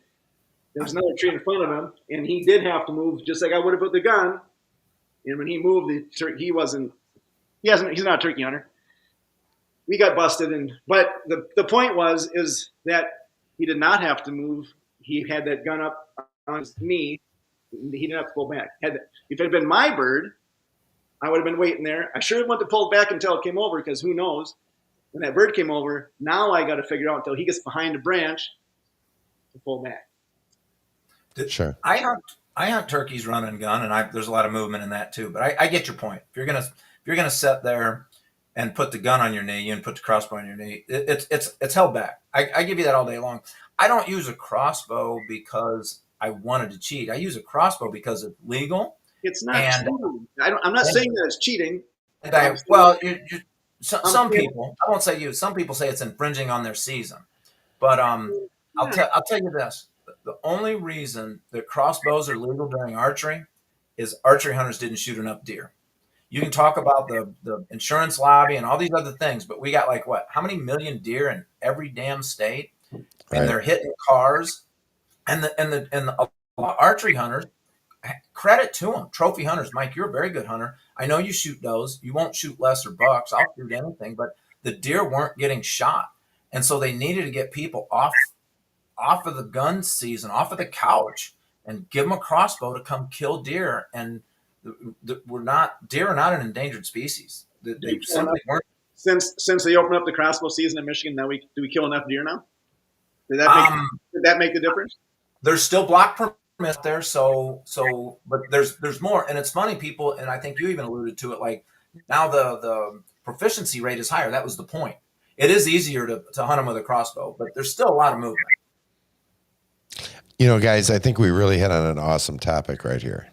There was another tree in front of him, and he did have to move, just like I would have with the gun. And when he moved, he's not a turkey hunter. We got busted, but the point is that he did not have to move. He had that gun up on his knee. He didn't have to pull back. If it had been my bird, I would have been waiting there. I sure wouldn't have pulled back until it came over, because who knows? When that bird came over, now I got to figure out until he gets behind a branch to pull back. Sure. I hunt turkeys run and gun, and there's a lot of movement in that too. But I get your point. If you're gonna sit there and put the gun on your knee and put the crossbow on your knee, it's held back. I give you that all day long. I don't use a crossbow because I wanted to cheat. I use a crossbow because it's legal. It's not cheating. I'm not saying that it's cheating. Some people, I won't say you, some people say it's infringing on their season. But I'll tell you this. The only reason that crossbows are legal during archery is archery hunters didn't shoot enough deer. You can talk about the insurance lobby and all these other things, but we got how many million deer in every damn state? And they're hitting cars. and the archery hunters, credit to them, trophy hunters. Mike, you're a very good hunter. I know you shoot does. You won't shoot lesser bucks. I'll shoot anything, but the deer weren't getting shot, and so they needed to get people off of the gun season, off of the couch, and give them a crossbow to come kill deer. And deer are not an endangered species. They simply weren't. Since they opened up the crossbow season in Michigan, now do we kill enough deer now? Did that make the difference? There's still block permits there, but there's more, and it's funny, people, and I think you even alluded to it. Like now, the proficiency rate is higher. That was the point. It is easier to hunt them with a crossbow, but there's still a lot of movement. You know, guys, I think we really hit on an awesome topic right here,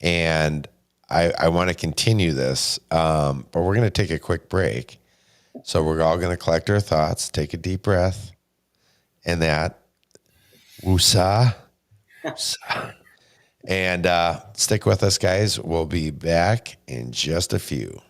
and I want to continue this, but we're going to take a quick break. So we're all going to collect our thoughts, take a deep breath, and that woosah. And stick with us, guys. We'll be back in just a few.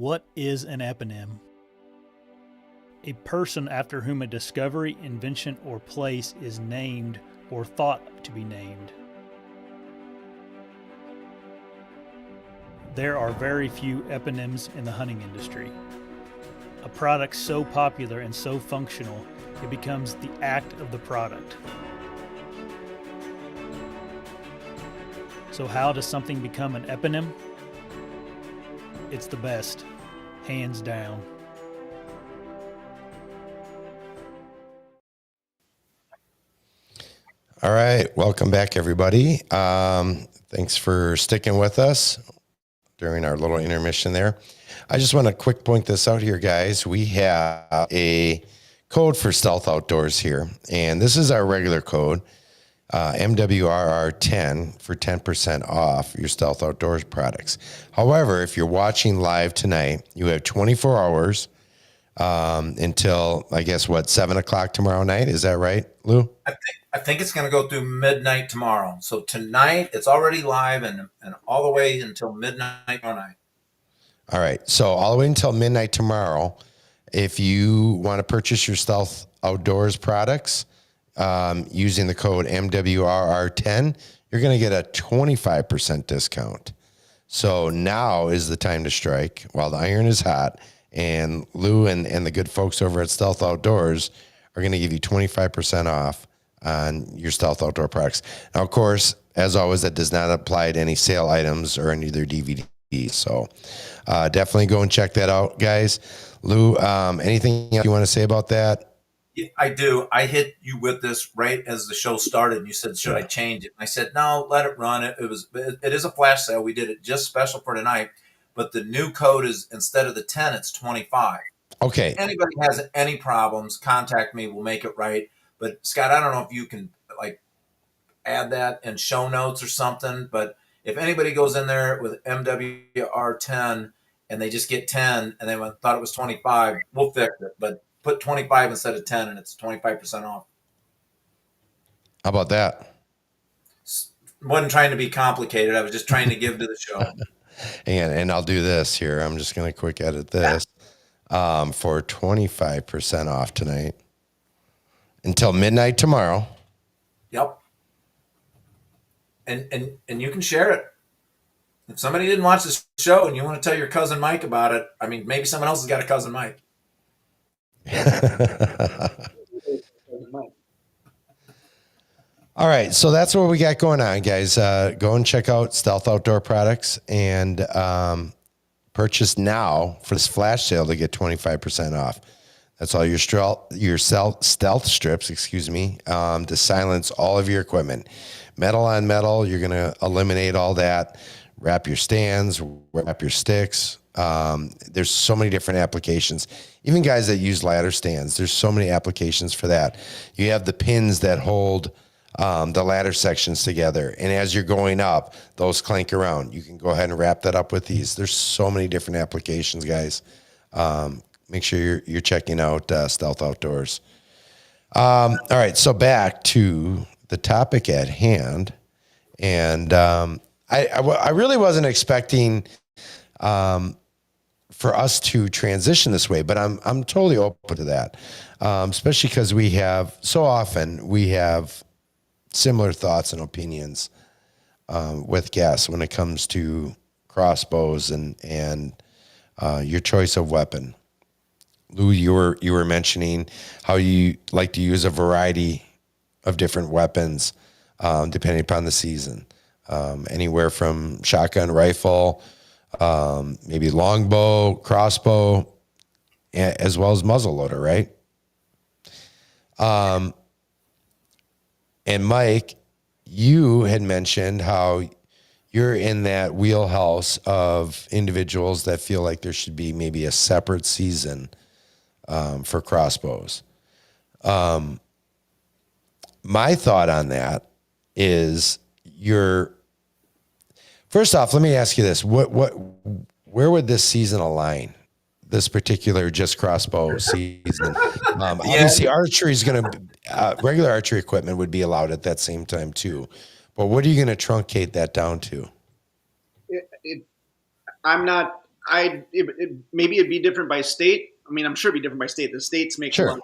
What is an eponym? A person after whom a discovery, invention, or place is named or thought to be named. There are very few eponyms in the hunting industry. A product so popular and so functional, it becomes the act of the product. So how does something become an eponym? It's the best, hands down. All right, welcome back, everybody. Thanks for sticking with us during our little intermission there. I just want to quick point this out here, guys. We have a code for Stealth Outdoors here, and this is our regular code, MWRR10 for 10% off your Stealth Outdoors products. However, if you're watching live tonight, you have 24 hours until, I guess, 7 o'clock tomorrow night. Is that right, Lou? I think it's going to go through midnight tomorrow. So tonight it's already live and all the way until midnight tomorrow night. All right. So all the way until midnight tomorrow, if you want to purchase your Stealth Outdoors products using the code MWRR10, you're going to get a 25% discount. So now is the time to strike while the iron is hot. And Lou and the good folks over at Stealth Outdoors are going to give you 25% off on your Stealth Outdoor products. Now, of course, as always, that does not apply to any sale items or any of their DVDs. So definitely go and check that out, guys. Lou, anything else you want to say about that? Yeah, I do. I hit you with this right as the show started, and you said, "Should I change it?" And I said, "No, let it run." It is a flash sale. We did it just special for tonight, but the new code is, instead of the 10, it's 25. Okay. If anybody has any problems, contact me. We'll make it right. But Scott, I don't know if you can add that in show notes or something. But if anybody goes in there with MWR10 and they just get 10 and they thought it was 25, we'll fix it. But put 25 instead of 10 and it's 25% off. How about that? Wasn't trying to be complicated. I was just trying to give to the show. And I'll do this here. I'm just going to quick edit this for 25% off tonight until midnight tomorrow. Yep. And you can share it. If somebody didn't watch the show and you want to tell your cousin Mike about it, I mean, maybe someone else has got a cousin Mike. All right, so that's what we got going on, guys. Go and check out Stealth Outdoor products and purchase now for this flash sale to get 25% off. That's all your stealth strips, to silence all of your equipment. Metal on metal, you're going to eliminate all that. Wrap your stands, wrap your sticks. There's so many different applications. Even guys that use ladder stands, there's so many applications for that. You have the pins that hold the ladder sections together. And as you're going up, those clank around. You can go ahead and wrap that up with these. There's so many different applications, guys. Make sure you're checking out Stealth Outdoors. All right, so back to the topic at hand. And I really wasn't expecting for us to transition this way, but I'm totally open to that, especially because we have similar thoughts and opinions with guests when it comes to crossbows and your choice of weapon. Lou, you were mentioning how you like to use a variety of different weapons depending upon the season, anywhere from shotgun, rifle, maybe longbow, crossbow, as well as muzzleloader, right? And Mike, you had mentioned how you're in that wheelhouse of individuals that feel like there should be maybe a separate season for crossbows. My thought on that is first off, let me ask you this. Where would this season align? This particular just crossbow season. Obviously, archery is going to regular archery equipment would be allowed at that same time too. But what are you going to truncate that down to? I'm not Maybe it'd be different by state. I mean, I'm sure it'd be different by state. The states make a Sure. lot.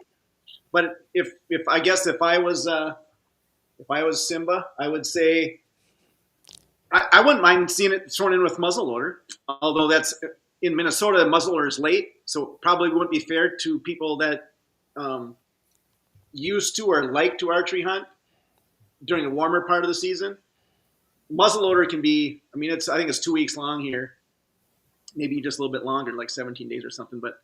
But if I guess if I was Simba, I would say I wouldn't mind seeing it thrown in with muzzleloader. Although that's in Minnesota, muzzleloader is late, so it probably wouldn't be fair to people that used to or like to archery hunt during the warmer part of the season. Muzzleloader can be. I mean, I think it's 2 weeks long here, maybe just a little bit longer, like 17 days or something. But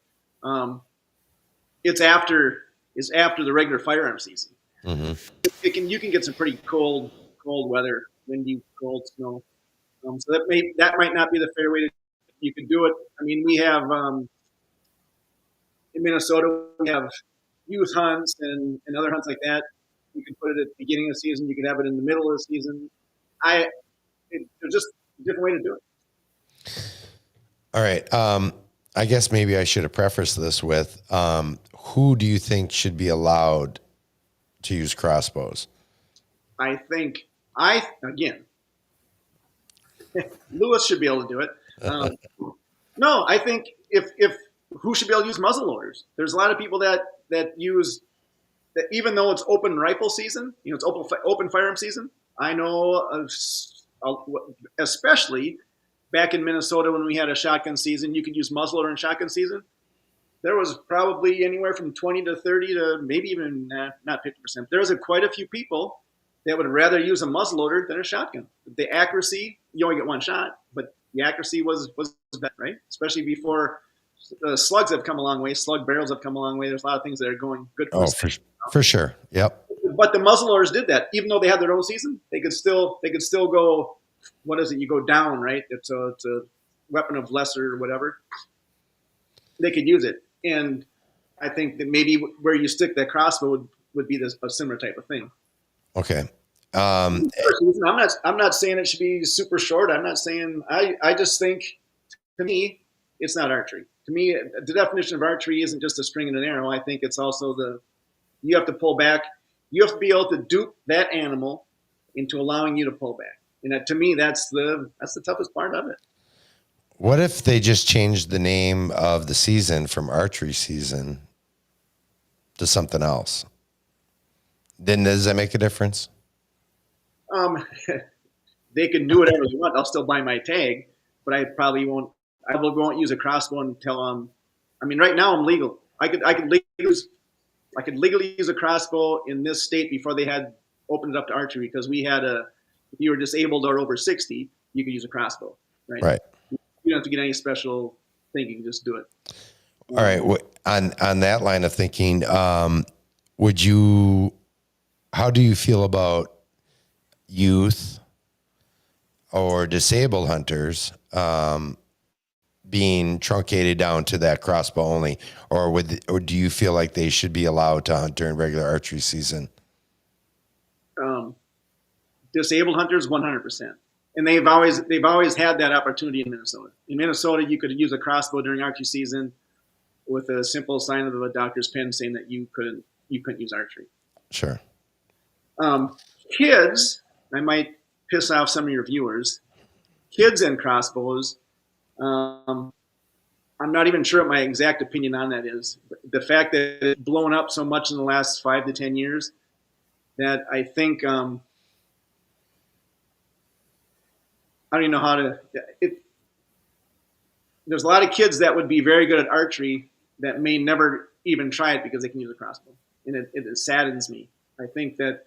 it's after the regular firearm season. Mm-hmm. You can get some pretty cold weather, windy, cold snow. So that might not be the fair way to. You could do it. I mean, we have in Minnesota we have youth hunts and other hunts like that. You can put it at the beginning of the season. You can have it in the middle of the season. There's just a different way to do it. All right. I guess maybe I should have prefaced this with, who do you think should be allowed to use crossbows? I think again, Lewis should be able to do it. No, I think if who should be able to use muzzle loaders? There's a lot of people that use that, even though it's open rifle season, it's open firearm season. I know of, especially back in Minnesota when we had a shotgun season, you could use muzzleloader in shotgun season. There was probably anywhere from 20 to 30 to maybe even not 50%. There was quite a few people that would rather use a muzzleloader than a shotgun. The accuracy, you only get one shot, but the accuracy was better, right? Especially before slugs have come a long way. Slug barrels have come a long way. There's a lot of things that are going good. For sure. Yep. But the muzzleloaders did that. Even though they had their own season, they could still go. What is it? You go down, right? It's a weapon of lesser or whatever. They could use it, and I think that maybe where you stick that crossbow would be a similar type of thing. Okay. I'm not saying it should be super short. I'm not saying. I just think, to me, it's not archery. To me, the definition of archery isn't just a string and an arrow. I think it's also you have to pull back. You have to be able to dupe that animal into allowing you to pull back. And to me, that's the toughest part of it. What if they just changed the name of the season from archery season to something else? Then does that make a difference? They can do whatever they want. I'll still buy my tag, but I probably won't. I won't use a crossbow until I mean, right now I'm legal. I could legally use a crossbow in this state before they had opened it up to archery, because we had if you were disabled or over 60, you could use a crossbow, right? Right. You don't have to get any special thing. You can just do it. All right. On that line of thinking, how do you feel about youth or disabled hunters being truncated down to that crossbow only, or do you feel like they should be allowed to hunt during regular archery season? Disabled hunters, 100%, and they've always had that opportunity in Minnesota. In Minnesota, you could use a crossbow during archery season with a simple sign of a doctor's pen saying that you couldn't use archery. Sure. Kids, I might piss off some of your viewers. Kids and crossbows. I'm not even sure what my exact opinion on that is. The fact that it's blown up so much in the last 5 to 10 years, that I think I don't even know how to. There's a lot of kids that would be very good at archery that may never even try it because they can use a crossbow, and it saddens me. I think that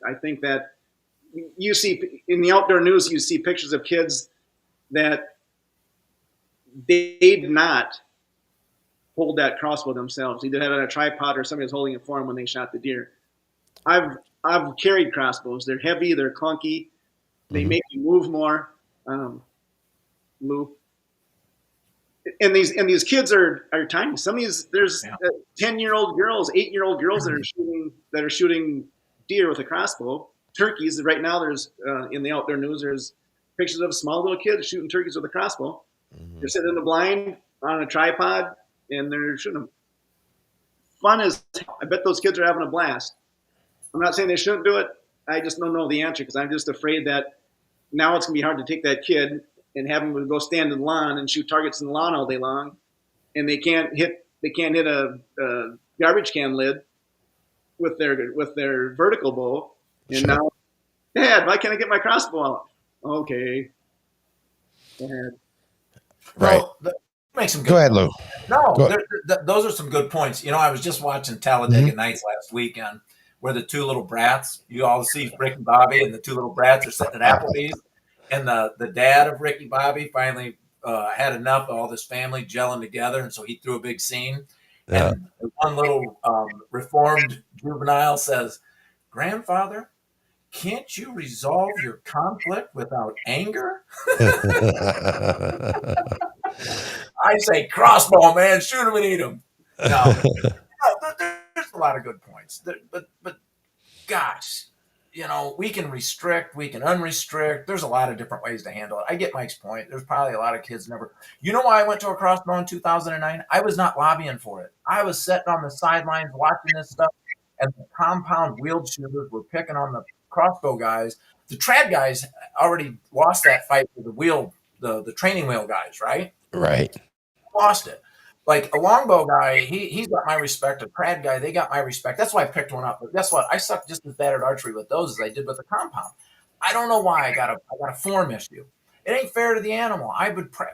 you see in the outdoor news, you see pictures of kids that they did not hold that crossbow themselves. Either had it on a tripod or somebody was holding it for them when they shot the deer. I've carried crossbows. They're heavy. They're clunky. They make you move more. Lou. And these kids are tiny. Some of these, there's 10-year-old girls, 8-year-old girls that are shooting deer with a crossbow. Turkeys. Right now, there's in the outdoor news, there's pictures of small little kids shooting turkeys with a crossbow. They're sitting in the blind on a tripod, and they're shooting them. Fun as I bet those kids are having a blast. I'm not saying they shouldn't do it. I just don't know the answer, because I'm just afraid that now it's going to be hard to take that kid and have them go stand in the lawn and shoot targets in the lawn all day long, and they can't hit a garbage can lid with their vertical bow. And Sure. now, Dad, why can't I get my crossbow out? Okay, go ahead. Right. Well, make some good. Go ahead, Lou. No, Go- those are some good points. You know, I was just watching Talladega Nights last weekend, where the two little brats, you all see Rick and Bobby, and the two little brats are sitting at Applebee's, and the dad of Ricky Bobby finally had enough of all this family gelling together, and so he threw a big scene. Yeah. And one little reformed juvenile says, "Grandfather, can't you resolve your conflict without anger?" I say, "Crossbow, man, shoot him and eat him." No, there's a lot of good points. But gosh, you know, we can restrict, we can unrestrict. There's a lot of different ways to handle it. I get Mike's point. There's probably a lot of kids never. You know why I went to a crossbow in 2009? I was not lobbying for it. I was sitting on the sidelines watching this stuff, and the compound wheeled shooters were picking on the crossbow guys. The trad guys already lost that fight with the training wheel guys, right? Right. Lost it. Like a longbow guy, he's got my respect. A trad guy, they got my respect. That's why I picked one up. But guess what? I suck just as bad at archery with those as I did with the compound. I don't know why I got a form issue. It ain't fair to the animal.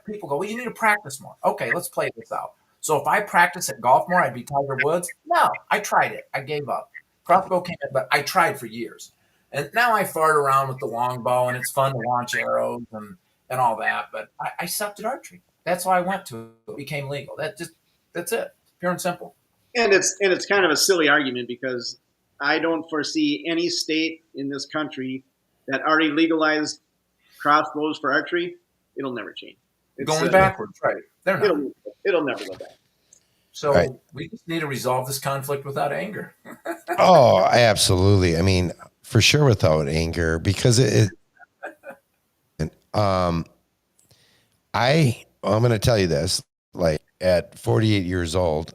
People go, well, you need to practice more. Okay, let's play this out. So if I practice at golf more, I'd be Tiger Woods. No, I tried it. I gave up. Crossbow came in, but I tried for years. And now I fart around with the longbow, and it's fun to launch arrows and all that. But I sucked at archery. That's why I went to it. It became legal. That's it. Pure and simple. And it's kind of a silly argument because I don't foresee any state in this country that already legalized crossbows for archery. It'll never change. It's Going backwards, right? They're not. It'll never go back. So Right. we just need to resolve this conflict without anger. Oh, absolutely. I mean, for sure, without anger, because I'm going to tell you this. Like at 48 years old,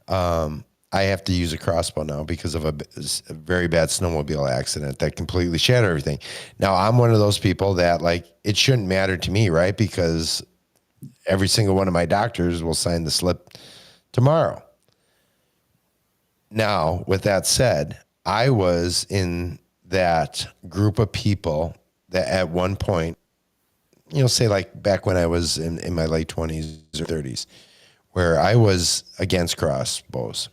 I have to use a crossbow now because of a very bad snowmobile accident that completely shattered everything. Now I'm one of those people that like it shouldn't matter to me, right? Because every single one of my doctors will sign the slip tomorrow. Now, with that said, I was in that group of people that at one point, you know, say like back when I was in my late 20s or 30s, where I was against crossbows.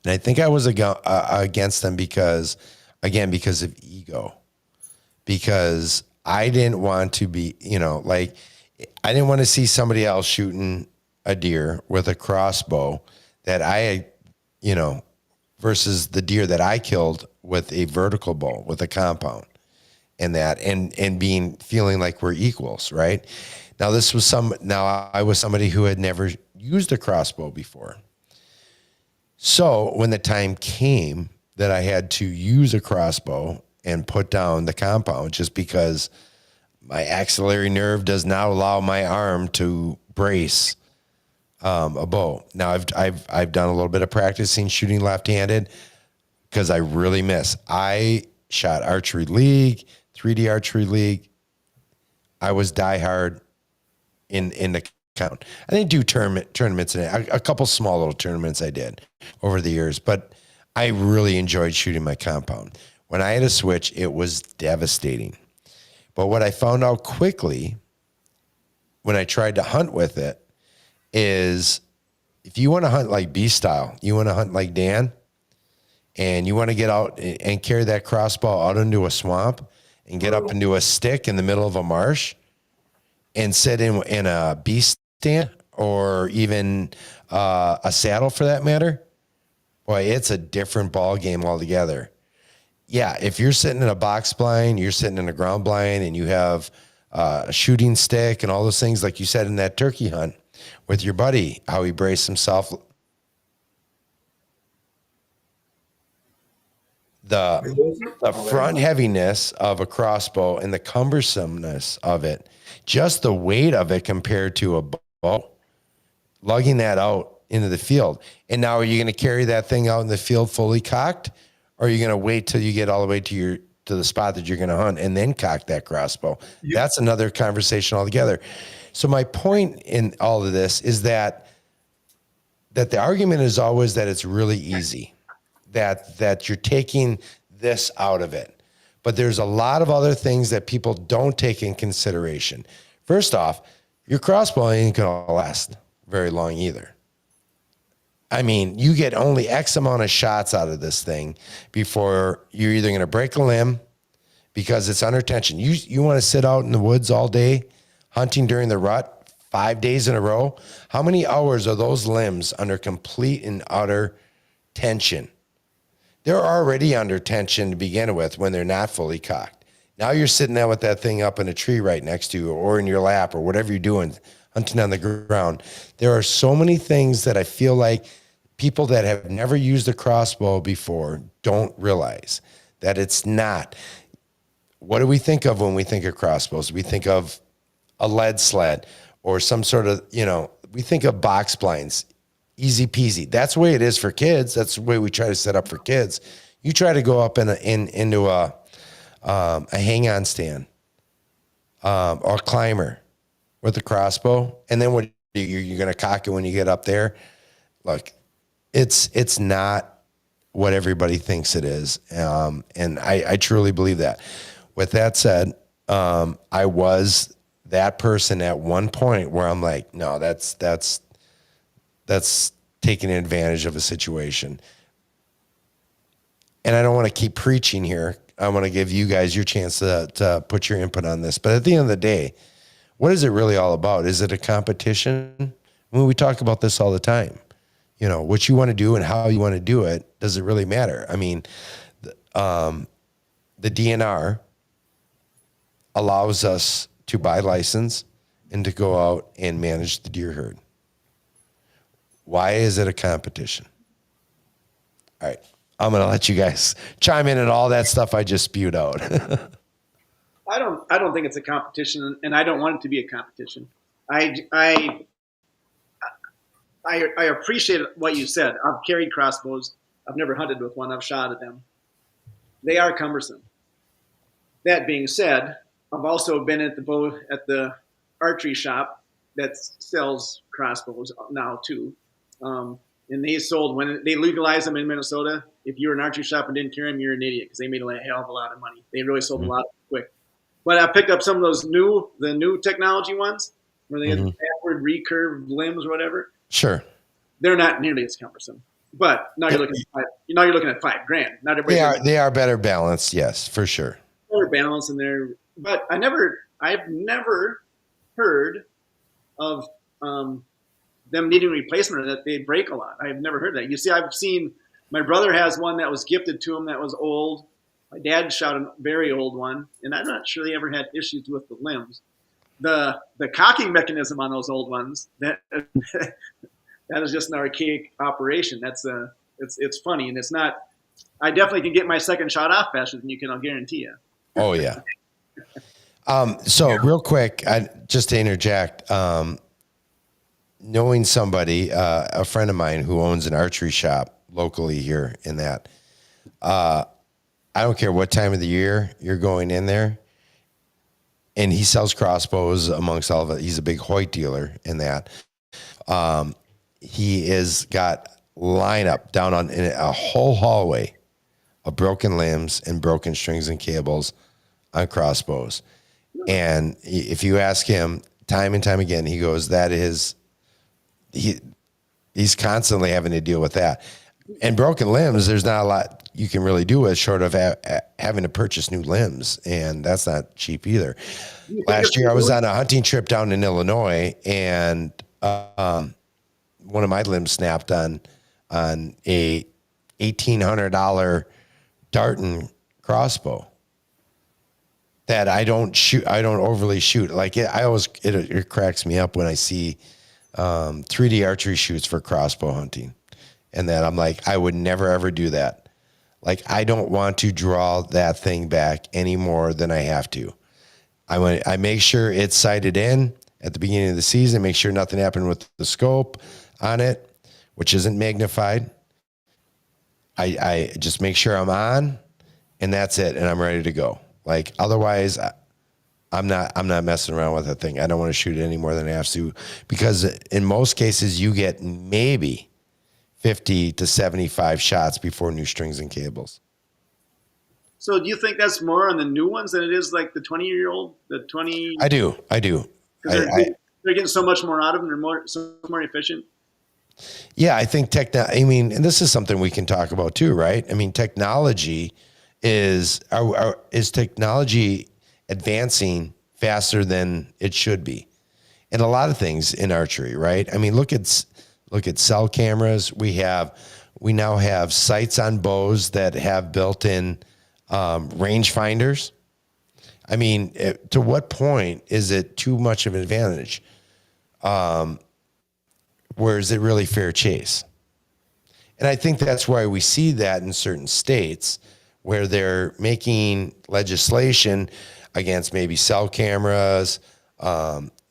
And I think I was against them because of ego. Because I didn't want to be, you know, like I didn't want to see somebody else shooting a deer with a crossbow that I, you know, versus the deer that I killed with a vertical bow, with a compound. And that, and feeling like we're equals, right? Now I was somebody who had never used a crossbow before. So when the time came that I had to use a crossbow and put down the compound, just because my axillary nerve does not allow my arm to brace a bow. Now I've done a little bit of practicing shooting left-handed because I really miss. I shot archery league, 3D archery league. I was diehard in the count. I didn't do tournaments in a couple small little tournaments I did over the years, but I really enjoyed shooting my compound. When I had a switch, it was devastating. But what I found out quickly when I tried to hunt with it is if you want to hunt like B style, you want to hunt like Dan, and you want to get out and carry that crossbow out into a swamp and get up into a stick in the middle of a marsh and sit in a bee stand or even a saddle for that matter, boy, it's a different ball game altogether. Yeah, if you're sitting in a box blind, you're sitting in a ground blind, and you have a shooting stick and all those things, like you said in that turkey hunt with your buddy, how he braced himself. The front heaviness of a crossbow and the cumbersomeness of it, just the weight of it compared to a bow, lugging that out into the field. And now are you going to carry that thing out in the field fully cocked, or are you going to wait till you get all the way to to the spot that you're going to hunt and then cock that crossbow. That's another conversation altogether. So my point in all of this is that the argument is always that it's really easy, that you're taking this out of it. But there's a lot of other things that people don't take in consideration. First off, your crossbow ain't going to last very long either. I mean, you get only X amount of shots out of this thing before you're either going to break a limb because it's under tension. You want to sit out in the woods all day hunting during the rut 5 days in a row? How many hours are those limbs under complete and utter tension? They're already under tension to begin with when they're not fully cocked. Now you're sitting there with that thing up in a tree right next to you or in your lap or whatever you're doing, hunting on the ground. There are so many things that I feel like people that have never used a crossbow before don't realize that it's not. What do we think of when we think of crossbows? We think of a lead sled or some sort of, we think of box blinds, easy peasy. That's the way it is for kids. That's the way we try to set up for kids. You try to go up into a hang-on stand or a climber with a crossbow, and then what you're going to cock it when you get up there. Look, it's not what everybody thinks it is, and I truly believe that. With that said, I was that person at one point where I'm like, no, that's taking advantage of a situation. And I don't want to keep preaching here. I want to give you guys your chance to put your input on this. But at the end of the day, what is it really all about? Is it a competition? I mean, we talk about this all the time. What you want to do and how you want to do it, does it really matter? I mean, the DNR allows us to buy license and to go out and manage the deer herd. Why is it a competition? All right. I'm going to let you guys chime in on all that stuff I just spewed out. I don't think it's a competition, and I don't want it to be a competition. I appreciate what you said. I've carried crossbows. I've never hunted with one. I've shot at them. They are cumbersome. That being said, I've also been at the archery shop that sells crossbows now too. And they sold, when they legalized them in Minnesota, if you were an archery shop and didn't carry them, you're an idiot because they made a hell of a lot of money. They really sold a lot quick. But I picked up some of those the new technology ones where they have backward recurved limbs or whatever. Sure. They're not nearly as cumbersome. But now you're looking at $5,000. Not everybody. They are better balanced, yes, for sure. Better balanced in there. But I've never heard of them needing replacement or that they break a lot. I've never heard that. You see, I've seen my brother has one that was gifted to him that was old. My dad shot a very old one, and I'm not sure they ever had issues with the limbs. The cocking mechanism on those old ones, that is just an archaic operation. It's funny, and it's not. I definitely can get my second shot off faster than you can. I'll guarantee you. Oh yeah. So real quick, just to interject, knowing somebody, a friend of mine who owns an archery shop locally here in that, I don't care what time of the year you're going in there, and he sells crossbows amongst all of it. He's a big Hoyt dealer in that. He is got lineup down in a whole hallway of broken limbs and broken strings and cables on crossbows. And if you ask him time and time again, he goes, he's constantly having to deal with that. And broken limbs, there's not a lot you can really do with short of having to purchase new limbs. And that's not cheap either. Last year I was on a hunting trip down in Illinois, and one of my limbs snapped on a $1,800 Darton crossbow that I don't overly shoot. Like it cracks me up when I see 3D archery shoots for crossbow hunting. And then I'm like, I would never, ever do that. Like, I don't want to draw that thing back any more than I have to. I make sure it's sighted in at the beginning of the season, make sure nothing happened with the scope on it, which isn't magnified. I just make sure I'm on, and that's it, and I'm ready to go. Like otherwise, I'm not messing around with that thing. I don't want to shoot it any more than I have to, because in most cases you get maybe 50 to 75 shots before new strings and cables. So do you think that's more on the new ones than it is like the 20-year-old, the 20? I do. Because they're getting so much more out of them. They're so more efficient. Yeah, I think and this is something we can talk about too, right? I mean, technology is technology advancing faster than it should be, and a lot of things in archery, right? I mean, look at cell cameras. We now have sights on bows that have built-in range finders. I mean, to what point is it too much of an advantage? Where is it really fair chase? And I think that's why we see that in certain states where they're making legislation against maybe cell cameras,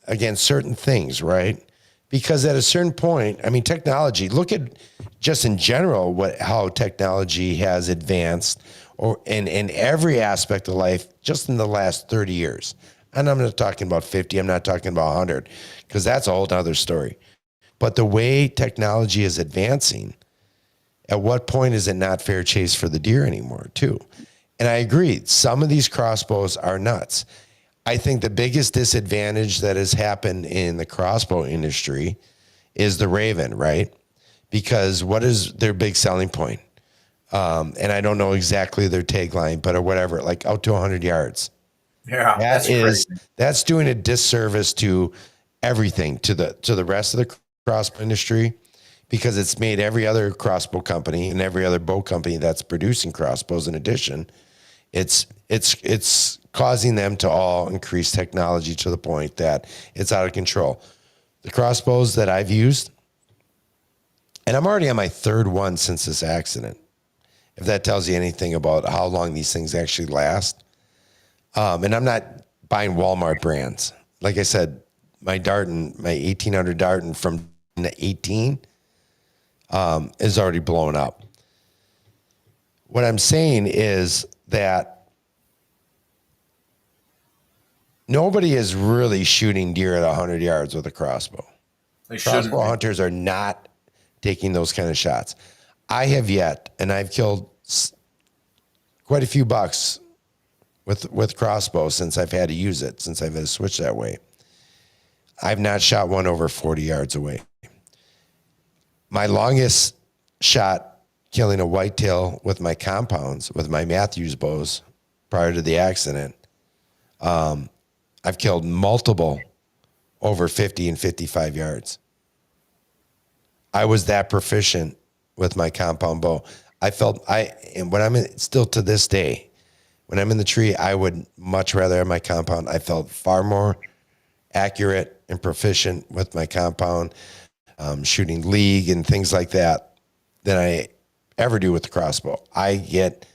against certain things, right? Because at a certain point, I mean, technology, look at just in general how technology has advanced or in every aspect of life just in the last 30 years. And I'm not talking about 50, I'm not talking about 100, because that's a whole other story. But the way technology is advancing, at what point is it not fair chase for the deer anymore, too? And I agree, some of these crossbows are nuts. I think the biggest disadvantage that has happened in the crossbow industry is the Raven, right? Because what is their big selling point? And I don't know exactly their tagline, but or whatever, like out to 100 yards. Yeah, that's crazy. That's doing a disservice to everything, to the rest of the crossbow industry, because it's made every other crossbow company and every other bow company that's producing crossbows in addition, it's causing them to all increase technology to the point that it's out of control. The crossbows that I've used, and I'm already on my third one since this accident, if that tells you anything about how long these things actually last. And I'm not buying Walmart brands. Like I said, my 1800 Darton from 18 is already blown up. What I'm saying is that nobody is really shooting deer at 100 yards with a crossbow. They shouldn't. Crossbow hunters are not taking those kind of shots. I have yet, and I've killed quite a few bucks with crossbow since I've had to use it, since I've had to switch that way. I've not shot one over 40 yards away. My longest shot killing a whitetail with my compounds, with my Matthews bows prior to the accident, I've killed multiple over 50 and 55 yards. I was that proficient with my compound bow. And when still to this day, when I'm in the tree, I would much rather have my compound. I felt far more accurate and proficient with my compound, shooting league and things like that than I ever do with the crossbow. I get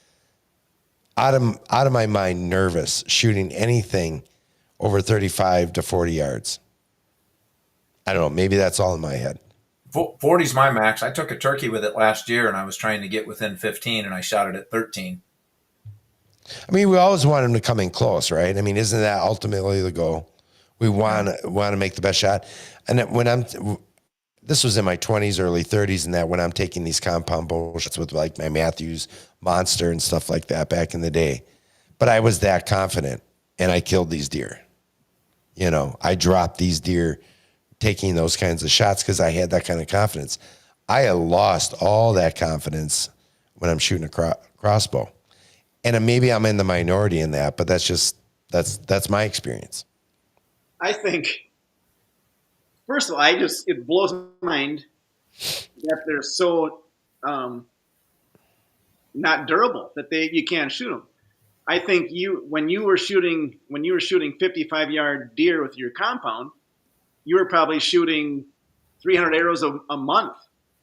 out of my mind nervous shooting anything over 35 to 40 yards. I don't know. Maybe that's all in my head. 40's my max. I took a turkey with it last year, and I was trying to get within 15, and I shot it at 13. I mean, we always want them to come in close, right? I mean, isn't that ultimately the goal? We want to make the best shot. And this was in my 20s, early 30s, and that when I'm taking these compound bow shots with like my Matthews Monster and stuff like that back in the day. But I was that confident, and I killed these deer. You know, I dropped these deer taking those kinds of shots because I had that kind of confidence. I had lost all that confidence when I'm shooting a crossbow. And maybe I'm in the minority in that, but that's my experience. I think, first of all, it blows my mind that they're so not durable that you can't shoot them. I think when you were shooting 55-yard deer with your compound, you were probably shooting 300 arrows a month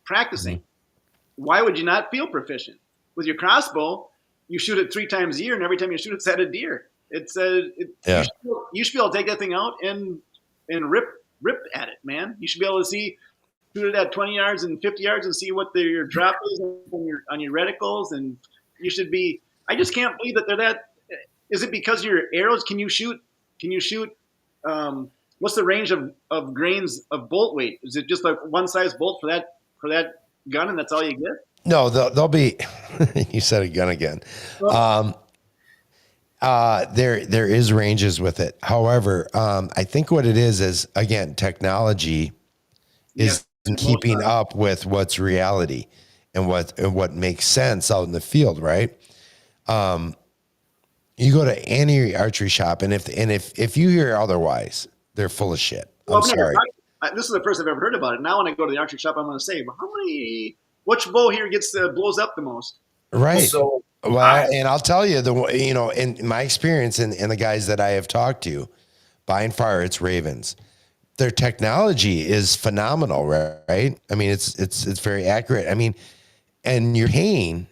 practicing. Mm-hmm. Why would you not feel proficient? With your crossbow, you shoot it 3 times a year, and every time you shoot, it's at a deer. You should be able to take that thing out and rip at it, man. You should be able to shoot it at 20 yards and 50 yards and see what your drop is on your reticles, and you should be. I just can't believe that they're that. Is it because your arrows? Can you shoot? What's the range of grains of bolt weight? Is it just like one size bolt for that gun, and that's all you get? No, they'll be. You said a gun again. There is ranges with it. However, I think what it is again, technology is keeping up with what's reality and what makes sense out in the field, right? You go to any archery shop, and if you hear otherwise, they're full of shit. I'm sorry. This is the first I've ever heard about it. Now, when I go to the archery shop, I'm going to say, well, which bow here blows up the most? Right. So, and I'll tell you, in my experience and the guys that I have talked to, by and far, it's Ravens. Their technology is phenomenal, right? I mean, it's very accurate. I mean, and you're paying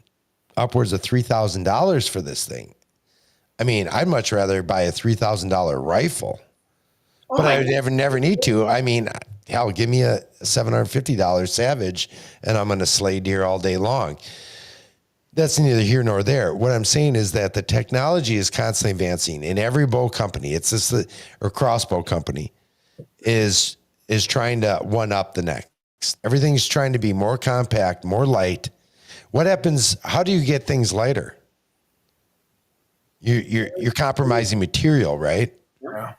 upwards of $3,000 for this thing. I mean, I'd much rather buy a $3,000 rifle, but I would never need to. I mean, hell, give me a $750 Savage, and I'm going to slay deer all day long. That's neither here nor there. What I'm saying is that the technology is constantly advancing in every bow company. It's just or crossbow company is trying to one up the next. Everything's trying to be more compact, more light. What happens? How do you get things lighter? You're compromising material, right? Yeah.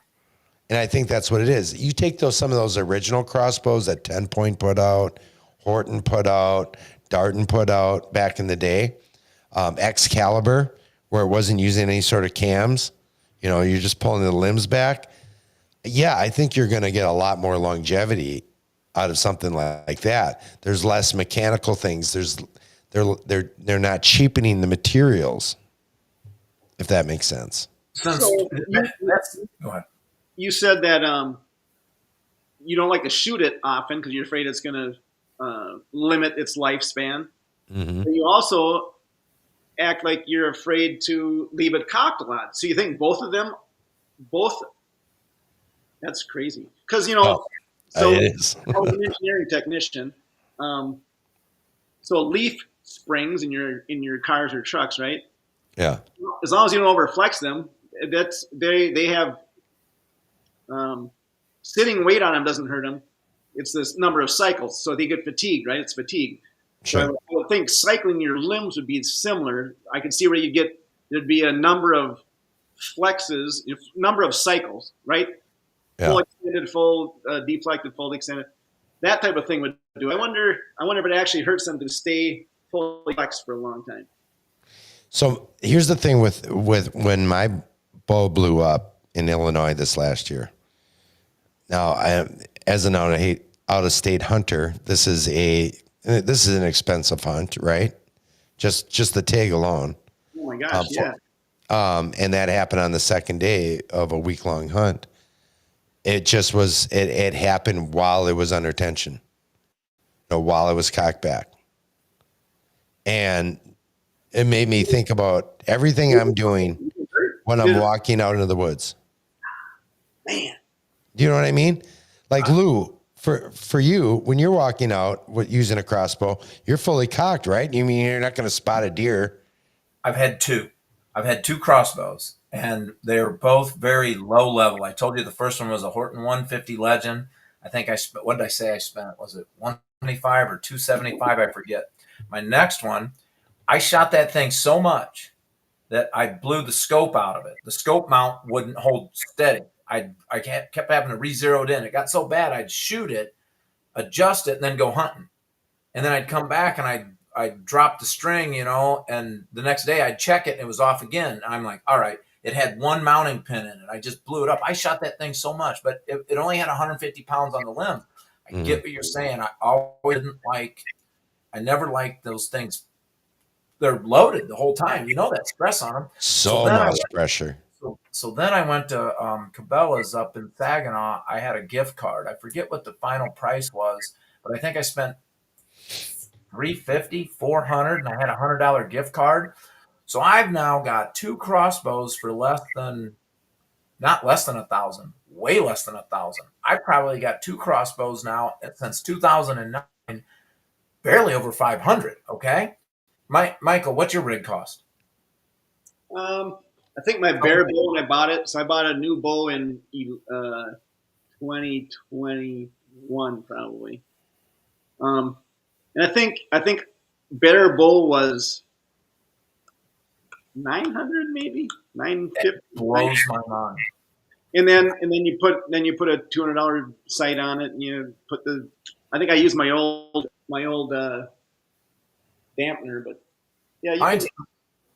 And I think that's what it is. You take some of those original crossbows that 10 Point put out, Horton put out, Darton put out back in the day, Excalibur, where it wasn't using any sort of cams. You're just pulling the limbs back. Yeah, I think you're going to get a lot more longevity out of something like that. There's less mechanical things. They're not cheapening the materials, if that makes sense. Go ahead. You said that you don't like to shoot it often because you're afraid it's going to limit its lifespan. Mm-hmm. But you also act like you're afraid to leave it cocked a lot. So you think both? That's crazy. Because, so it is. I was an engineering technician. So leaf springs in your cars or trucks, right? Yeah. As long as you don't overflex them, they have sitting weight on them doesn't hurt them. It's this number of cycles, so they get fatigued, right? It's fatigue. Sure. So I would think cycling your limbs would be similar. I could see where there'd be a number of flexes, number of cycles, right? Yeah. Full extended, full deflected, full extended. That type of thing would do. I wonder if it actually hurts them to stay fully flexed for a long time. So here's the thing with when my bow blew up in Illinois this last year. Now, as an out-of-state hunter, this is an expensive hunt, right? Just the tag alone. Oh my gosh, yeah. And that happened on the second day of a week-long hunt. It just was. It happened while it was under tension, while it was cocked back, and it made me think about everything I'm doing when I'm walking out into the woods. Man, do you know what I mean? Like Lou, for you, when you're walking out using a crossbow, you're fully cocked, right? You mean you're not going to spot a deer? I've had two crossbows, and they're both very low level. I told you the first one was a Horton 150 Legend. I think what did I say I spent? Was it 125 or 275? I forget. My next one, I shot that thing so much that I blew the scope out of it. The scope mount wouldn't hold steady. I kept having to re-zero it in. It got so bad I'd shoot it, adjust it, and then go hunting. And then I'd come back and I'd drop the string, and the next day I'd check it and it was off again. And I'm like, all right, it had one mounting pin in it. I just blew it up. I shot that thing so much, but it only had 150 pounds on the limb. I get what you're saying. I never liked those things. They're loaded the whole time. That stress on them. So much pressure. So then I went to Cabela's up in Saginaw. I had a gift card. I forget what the final price was, but I think I spent $350, $400, and I had a $100 gift card. So I've now got two crossbows for not less than $1,000, way less than $1,000. I've probably got two crossbows now since 2009, barely over $500. Okay, Michael, what's your rig cost? I think my bare bow when I bought it. So I bought a new bow in 2021 probably. And I think bare bow was 900 maybe 950. Blows my mind. And then you put a $200 sight on it, and you put the. I think I used my old dampener, but yeah,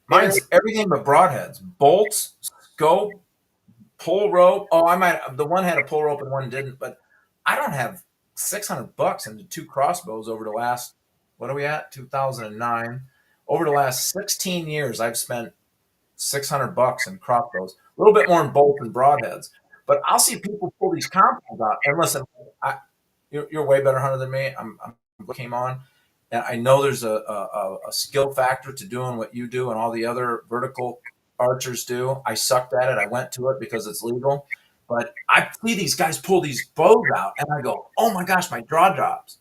Mine's everything but broadheads. Bolts, scope, pull rope. Oh, the one had a pull rope and one didn't, but I don't have $600 into two crossbows over the last, what are we at? 2009. Over the last 16 years, I've spent $600 in crossbows. A little bit more in bolts and broadheads. But I'll see people pull these compounds out. And listen, you're way better hunter than me. I'm came on. And I know there's a skill factor to doing what you do and all the other vertical archers do. I sucked at it. I went to it because it's legal. But I see these guys pull these bows out, and I go, oh my gosh, my jaw drops.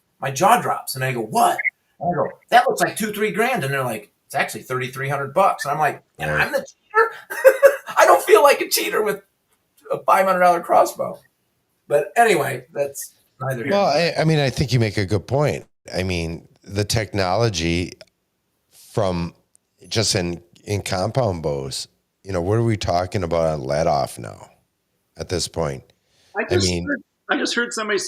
And I go, what? And I go, that looks like $2-3 grand. And they're like, it's actually $3,300. And I'm like, and I'm the cheater? I don't feel like a cheater with a $500 crossbow. But anyway, that's neither here. Well, I mean, I think you make a good point. I mean, the technology from just in compound bows, what are we talking about on let off now at this point? I just heard somebody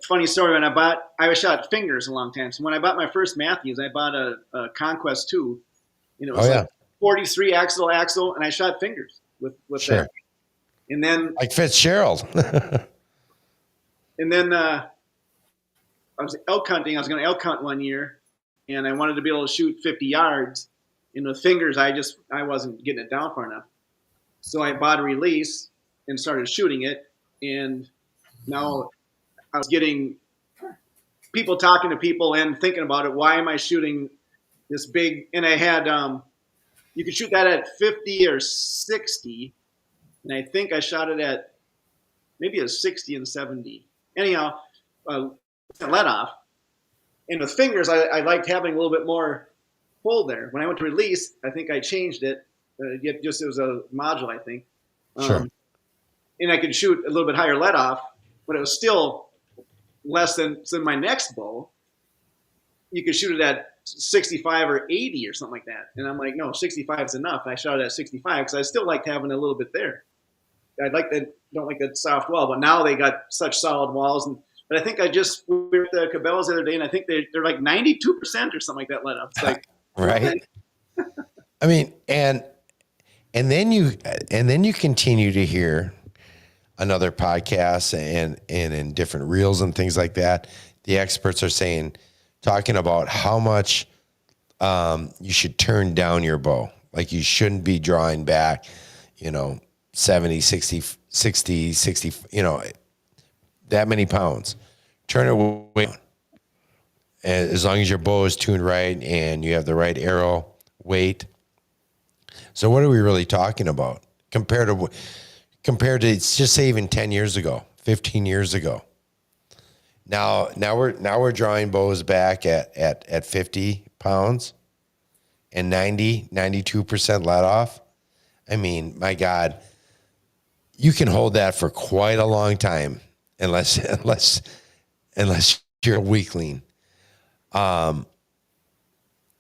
funny story. When I was shot fingers a long time. So when I bought my first Matthews, I bought a Conquest 2. It was like 43 axle, and I shot fingers with that. And then like Fitzgerald. And then I was elk hunting. I was going to elk hunt one year, and I wanted to be able to shoot 50 yards. And with fingers, I wasn't getting it down far enough. So I bought a release and started shooting it. And now I was getting people talking to people and thinking about it. Why am I shooting this big? And I had you could shoot that at 50 or 60, and I think I shot it at maybe a 60 and 70. Anyhow, let off. And with fingers, I liked having a little bit more pull there. When I went to release, I think I changed it. It was a module, I think. Sure. And I could shoot a little bit higher let off, but it was still less than my next bow. You could shoot it at 65 or 80 or something like that. And I'm like, no, 65 is enough. I shot it at 65 because I still liked having a little bit there. Don't like that soft wall, but now they got such solid walls. But I think we were at the Cabela's the other day, and I think they're like 92% or something like that let up. It's like right. I mean, and then you continue to hear another podcast and in different reels and things like that. The experts are talking about how much you should turn down your bow. Like you shouldn't be drawing back, 70, 60, that many pounds. Turn it way down. And as long as your bow is tuned right and you have the right arrow weight. So what are we really talking about compared to it's just say even 10 years ago, 15 years ago. Now we're drawing bows back at 50 pounds and 92% let off. I mean, my God, you can hold that for quite a long time unless you're a weakling.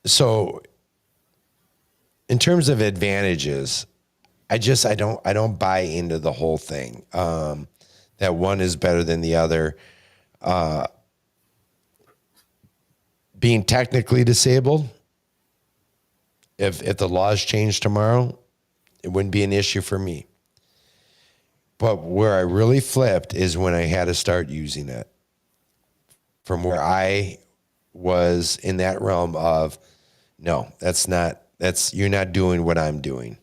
So in terms of advantages, I don't buy into the whole thing. That one is better than the other. Being technically disabled, if the laws change tomorrow, it wouldn't be an issue for me. But where I really flipped is when I had to start using it. From where I was in that realm of, no, you're not doing what I'm doing,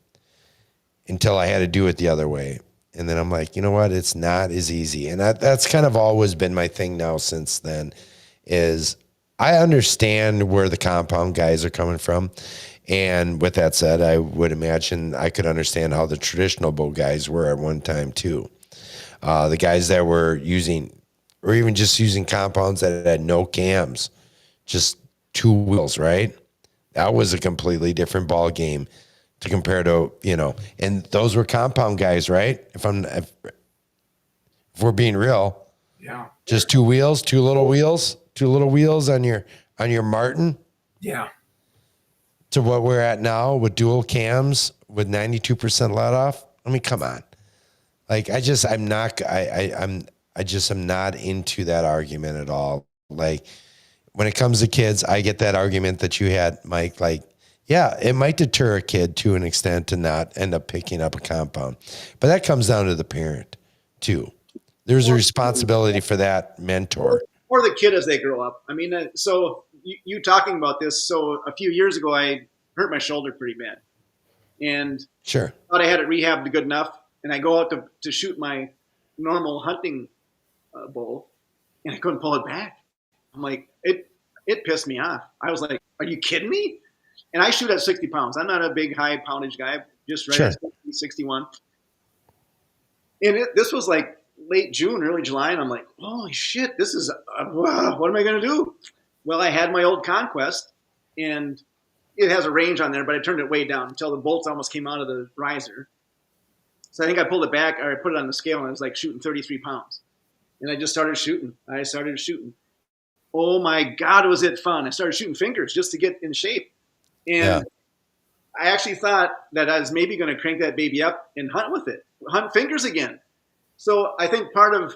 until I had to do it the other way. And then I'm like, you know what? It's not as easy. And that's kind of always been my thing now since then is I understand where the compound guys are coming from. And with that said, I would imagine I could understand how the traditional bow guys were at one time too. The guys that were using, or even just using compounds that had no cams, just two wheels, right? That was a completely different ball game to compare to, and those were compound guys, right? If we're being real, Yeah. just two little wheels on your Martin Yeah. to what we're at now with dual cams with 92% let off. I mean, come on. Like, I'm not into that argument at all. Like, when it comes to kids, I get that argument that you had, Mike. Like, yeah, it might deter a kid to an extent to not end up picking up a compound, but that comes down to the parent too. There's a responsibility for that mentor. Or the kid as they grow up. I mean, so you talking about this. So a few years ago, I hurt my shoulder pretty bad, and Sure. thought I had it rehabbed good enough. And I go out to shoot my normal hunting bow, and I couldn't pull it back. I'm like, it pissed me off. I was like, are you kidding me? And I shoot at 60 pounds. I'm not a big high poundage guy, just right at 60, 61. And this was like late June, early July, and I'm like, holy shit, this is, what am I going to do? Well, I had my old Conquest, and it has a range on there, but I turned it way down until the bolts almost came out of the riser. So I think I pulled it back, or I put it on the scale, and I was like shooting 33 pounds. And I just started shooting. Oh my God, was it fun. I started shooting fingers just to get in shape. And I actually thought that I was maybe going to crank that baby up and hunt with it, hunt fingers again. So I think part of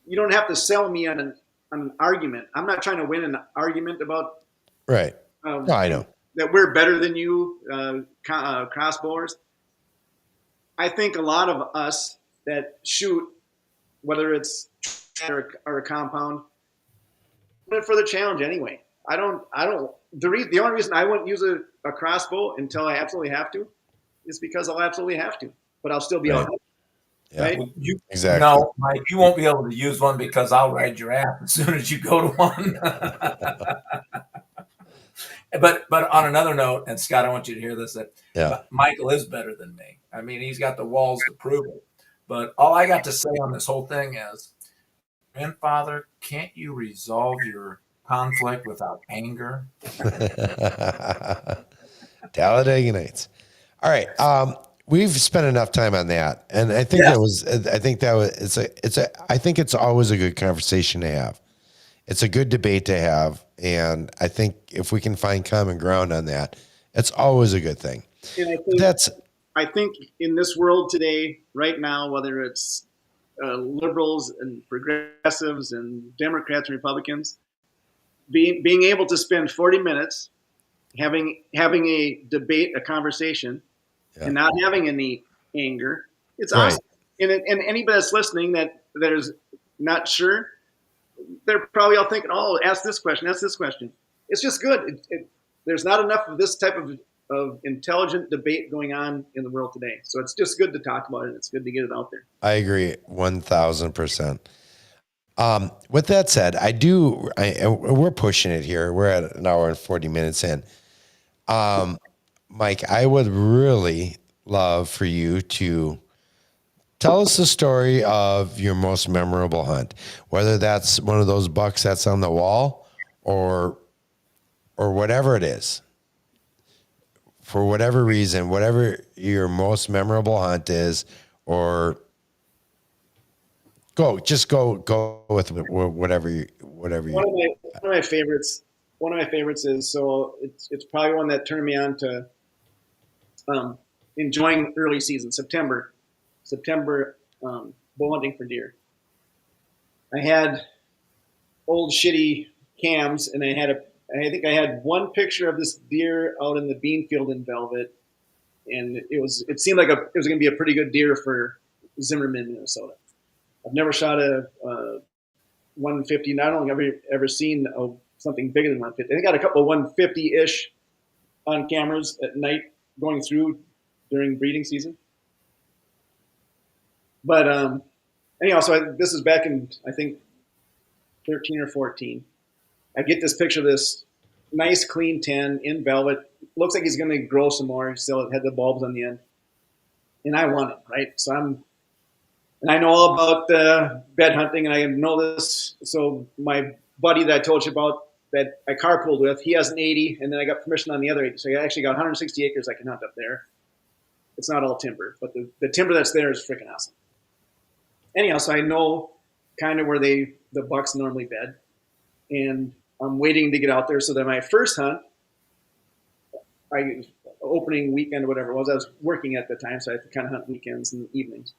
you don't have to sell me on an argument. I'm not trying to win an argument about Right. No, I know that we're better than you, crossbowers. I think a lot of us that shoot, whether it's or a compound, for the challenge anyway. The only reason I wouldn't use a crossbow until I absolutely have to is because I'll absolutely have to, but I'll still be right. out. Yeah. Right? Exactly. No, Mike, you won't be able to use one because I'll ride your ass as soon as you go to one. But on another note, and Scott, I want you to hear this, that Michael is better than me. I mean, he's got the walls to prove it. But all I got to say on this whole thing is, grandfather, can't you resolve your conflict without anger? Talladega Nights. All right. We've spent enough time on that. And I think I think it's always a good conversation to have. It's a good debate to have. And I think if we can find common ground on that, it's always a good thing. And I think in this world today, right now, whether it's liberals and progressives and Democrats and Republicans, being able to spend 40 minutes having a debate, a conversation, and not having any anger, it's awesome. And anybody that's listening that is not sure, they're probably all thinking, oh, ask this question. It's just good. There's not enough of this type of intelligent debate going on in the world today. So it's just good to talk about it. It's good to get it out there. I agree 1,000%. With that said, we're pushing it here. We're at an hour and 40 minutes in. Mike, I would really love for you to tell us the story of your most memorable hunt, whether that's one of those bucks that's on the wall or whatever it is. For whatever reason, whatever your most memorable hunt is, or go with whatever you. One of my favorites is, so it's probably one that turned me on to enjoying early season, September bow hunting for deer. I had old shitty cams, and I think I had one picture of this deer out in the bean field in Velvet, and it seemed like it was going to be a pretty good deer for Zimmerman, Minnesota. I've never shot a 150. I don't think I've ever seen something bigger than 150. I think I got a couple of 150-ish on cameras at night going through during breeding season. But anyhow, so this is back in, I think, 13 or 14. I get this picture of this nice, clean 10 in Velvet. Looks like he's going to grow some more. He still had the bulbs on the end. And I want it, right? And I know all about bed hunting, and I know this. So my buddy that I told you about that I carpooled with, he has an 80, and then I got permission on the other 80. So I actually got 160 acres I can hunt up there. It's not all timber, but the timber that's there is freaking awesome. Anyhow, so I know kind of where the bucks normally bed, and I'm waiting to get out there so that my first hunt, opening weekend or whatever it was, I was working at the time, so I had to kind of hunt weekends and evenings.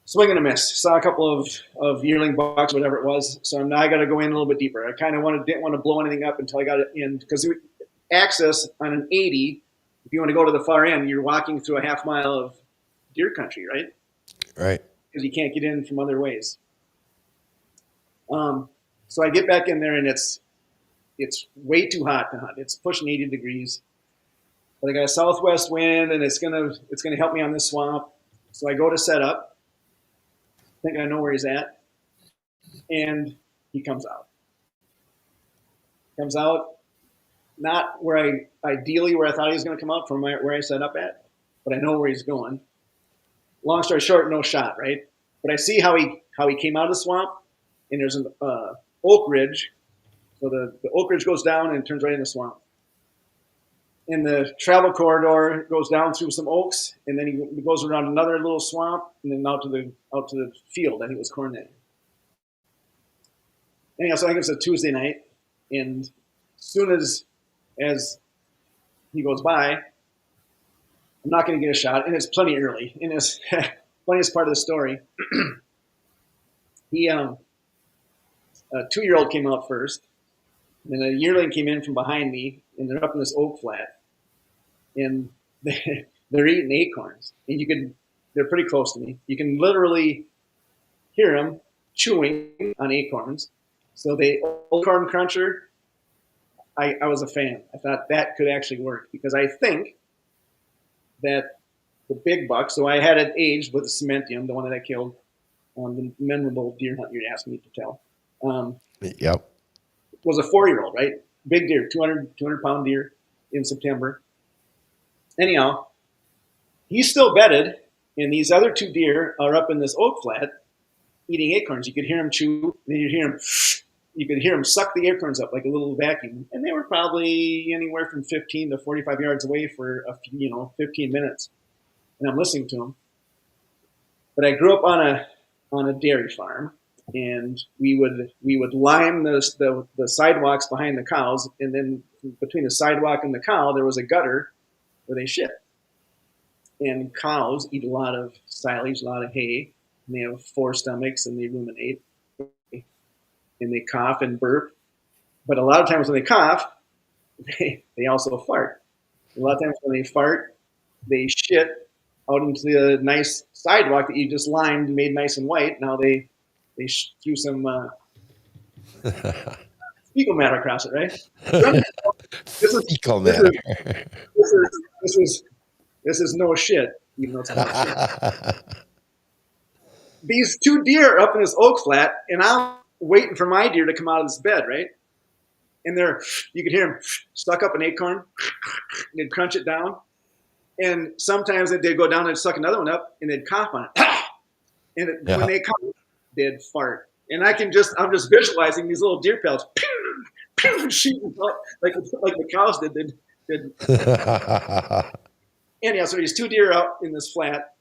Swing and a miss. Saw a couple of yearling bucks, whatever it was. So now I got to go in a little bit deeper. I kind of didn't want to blow anything up until I got it in, because access on an 80, if you want to go to the far end, you're walking through a half mile of deer country, right? Right. Because you can't get in from other ways. So I get back in there, and it's way too hot to hunt. It's pushing 80 degrees. But I got a southwest wind, and it's gonna help me on this swamp. So I go to set up. I think I know where he's at, and he comes out. Comes out, not where ideally where I thought he was going to come out from where I set up at, but I know where he's going. Long story short, no shot, right? But I see how he came out of the swamp, and there's an oak ridge. So the oak ridge goes down and turns right in the swamp. And the travel corridor goes down through some oaks, and then he goes around another little swamp, and then out to the field. I think it was corn day. Anyhow, so I think it was a Tuesday night, and as soon as he goes by, I'm not going to get a shot, and it's plenty early. And it's funniest part of the story. He a 2-year-old came out first, and then a yearling came in from behind me, and they're up in this oak flat. And they're eating acorns, and they're pretty close to me. You can literally hear them chewing on acorns. So the acorn cruncher, I was a fan. I thought that could actually work, because I think that the big buck, so I had it aged with the Cementium, the one that I killed, the memorable deer hunt you asked me to tell. Yep. Was a 4-year-old, right? Big deer, 200 pound deer in September. Anyhow, he's still bedded, and these other 2 deer are up in this oak flat eating acorns. You could hear him chew, and you could hear him suck the acorns up like a little vacuum. And they were probably anywhere from 15 to 45 yards away for 15 minutes. And I'm listening to them. But I grew up on a dairy farm, and we would lime the sidewalks behind the cows, and then between the sidewalk and the cow there was a gutter where they shit. And cows eat a lot of silage, a lot of hay, and they have 4 stomachs, and they ruminate, and they cough and burp. But a lot of times when they cough, they also fart. A lot of times when they fart, they shit out into the nice sidewalk that you just limed and made nice and white. Now they threw some fecal matter across it, right? Fecal matter. This is no shit, even though it's not shit. These 2 deer are up in this oak flat, and I'm waiting for my deer to come out of this bed, right? And you could hear them suck up an acorn, they'd crunch it down, and sometimes they'd go down and suck another one up, and they'd cough on it. And when they cough, they'd fart. And I'm just visualizing these little deer pellets shooting up like the cows did. Anyhow, so these 2 deer out in this flat,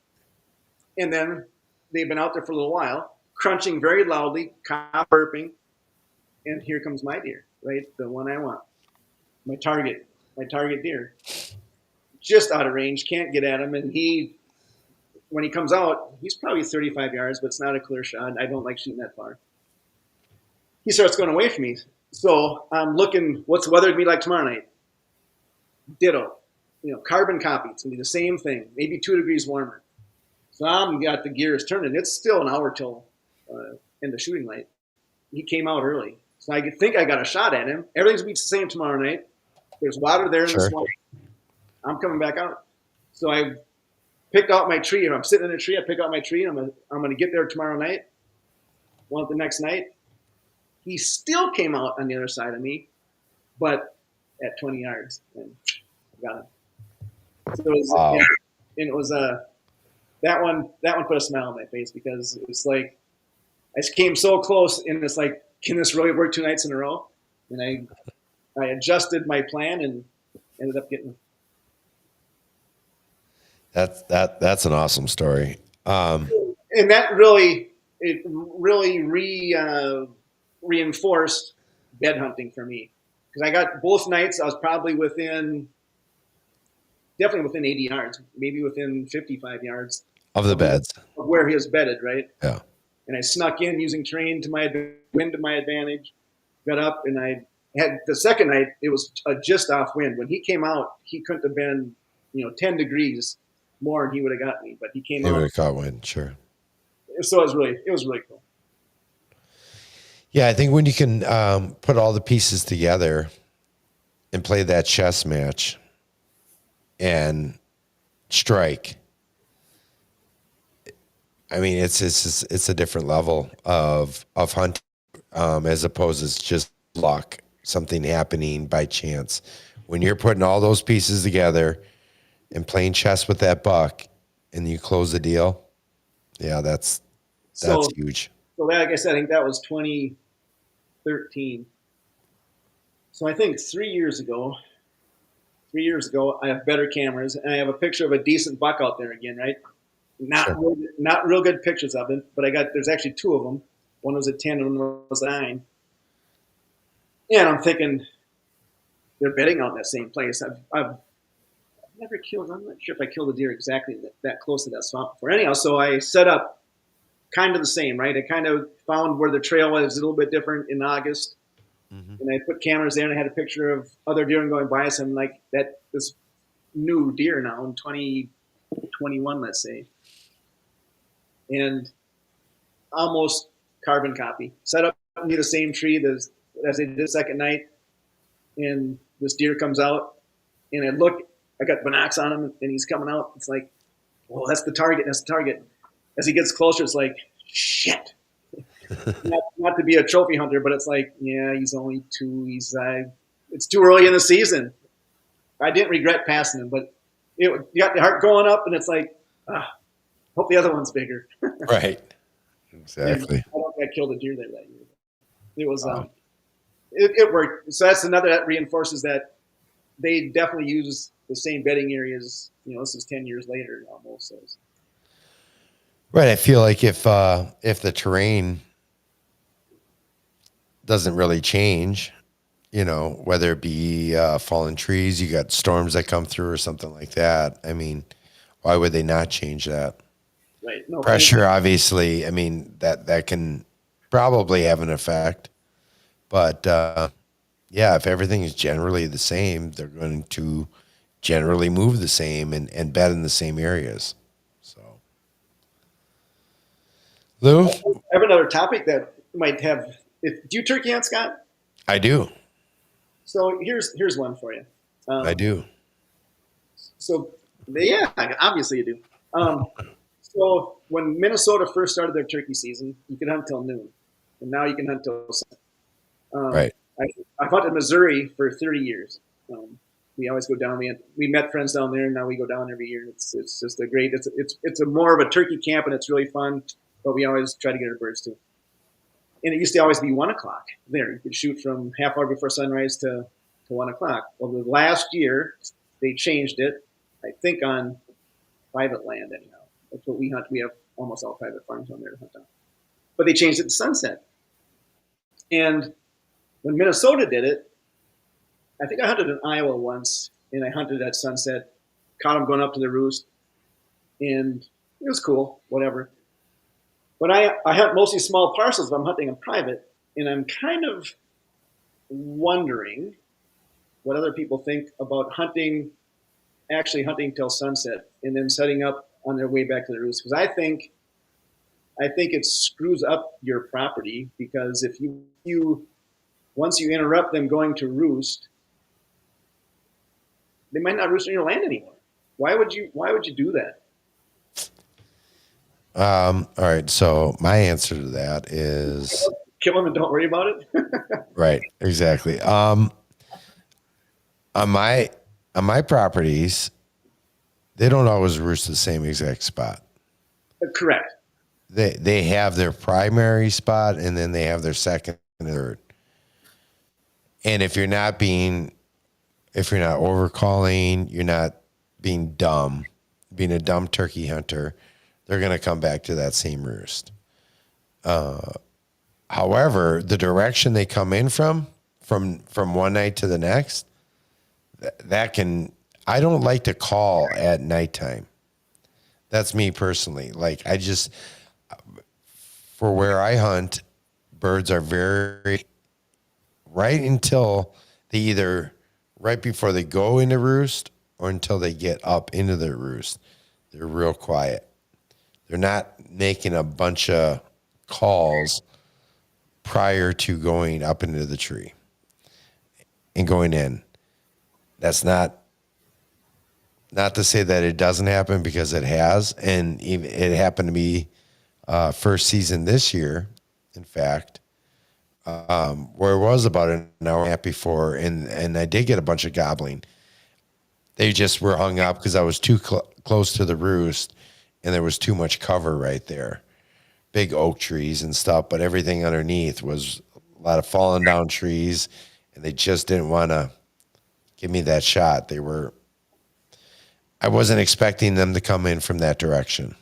and then they've been out there for a little while, crunching very loudly, cough, burping, and here comes my deer, right? The one I want, my target deer, just out of range, can't get at him, and when he comes out, he's probably 35 yards, but it's not a clear shot. I don't like shooting that far. He starts going away from me, so I'm looking, what's the weather going to be like tomorrow night? Ditto. Carbon copy. It's going to be the same thing, maybe 2 degrees warmer. So I'm got the gears turning. It's still an hour till in the shooting light. He came out early. So I think I got a shot at him. Everything's going to be the same tomorrow night. There's water there in the swamp. I'm coming back out. So I picked out my tree. If I'm sitting in a tree, I pick out my tree. I'm going to get there tomorrow night. Well, the next night, he still came out on the other side of me, but at 20 yards. And got him. So it was that one put a smile on my face, because it was like I came so close, and it's like, can this really work 2 nights in a row? And I adjusted my plan and ended up getting. That's an awesome story. And that really reinforced bed hunting for me, because I got both nights. I was probably definitely within 80 yards, maybe within 55 yards Of the beds. of where he was bedded, right? Yeah. And I snuck in using terrain to my wind to my advantage. Got up, and I had the second night. It was a just off wind. When he came out, he couldn't have been, 10 degrees more, and he would have got me. But he came He would out, have caught wind, sure. so it was really cool. Yeah, I think when you can put all the pieces together and play that chess match and strike, I mean, it's a different level of hunting, as opposed to just luck, something happening by chance. When you're putting all those pieces together and playing chess with that buck, and you close the deal, yeah, that's huge. So like I said, I think that was 2013. So I think 3 years ago, I have better cameras, and I have a picture of a decent buck out there again, right? Not real good pictures of it, but there's actually two of them. One was a 10 and one was a 9. And I'm thinking they're bedding out in that same place. I've never killed. I'm not sure if I killed a deer exactly that close to that swamp before. Anyhow, so I set up kind of the same, right? I kind of found where the trail was a little bit different in August, and I put cameras there, and I had a picture of other deer going by. So I'm like, this new deer now in 2021, let's say, and almost carbon copy. Set up near the same tree as I did the second night, and this deer comes out, and I got binocs on him, and he's coming out. It's like, well, that's the target. As he gets closer, it's like, shit. not to be a trophy hunter, but it's like, yeah, he's only 2. It's too early in the season. I didn't regret passing him, but you got the heart going up, and it's like, hope the other one's bigger. Right. Exactly. I don't think I killed a deer there that year. It was, it worked. So that's another that reinforces that they definitely use the same bedding areas. This is 10 years later almost. So Right. I feel like if the terrain doesn't really change, whether it be fallen trees, you got storms that come through or something like that. I mean, why would they not change that? right. No, Pressure, obviously, I mean, that can probably have an effect. But yeah, if everything is generally the same, they're going to generally move the same and bed in the same areas. So, Lou? I have another topic that might have. Do you turkey hunt, Scott? I do. So here's one for you. I do. So yeah, obviously you do. So when Minnesota first started their turkey season, you could hunt till noon, and now you can hunt till sunset. Right. I've hunted Missouri for 30 years. We always go down. We met friends down there, and now we go down every year. It's just a great. It's a more of a turkey camp, and it's really fun. But we always try to get our birds too. And it used to always be 1 o'clock there. You could shoot from half hour before sunrise to 1 o'clock. Well, the last year they changed it. I think on private land anyhow. That's what we hunt. We have almost all private farms on there to hunt on. But they changed it to sunset. And when Minnesota did it, I think I hunted in Iowa once, and I hunted at sunset, caught them going up to the roost, and it was cool, whatever. But I hunt mostly small parcels, but I'm hunting in private, and I'm kind of wondering what other people think about actually hunting till sunset, and then setting up on their way back to the roost. Because I think it screws up your property, because if you once you interrupt them going to roost, they might not roost on your land anymore. Why would you do that? All right. So my answer to that is Kill them and don't worry about it. right. Exactly. On my properties, they don't always roost the same exact spot. Correct. They have their primary spot, and then they have their second and third. And if you're not overcalling, you're not being a dumb turkey hunter, they're going to come back to that same roost. However, the direction they come in from one night to the next, I don't like to call at nighttime. That's me personally. Like for where I hunt, birds are very right until they either right before they go into roost or until they get up into their roost. They're real quiet. They're not making a bunch of calls prior to going up into the tree and going in. That's not to say that it doesn't happen, because it has, and it happened to me first season this year, in fact, where it was about an hour and a half before, and I did get a bunch of gobbling. They just were hung up because I was too close to the roost, and there was too much cover right there. Big oak trees and stuff, but everything underneath was a lot of fallen down trees, and they just didn't want to give me that shot. I wasn't expecting them to come in from that direction.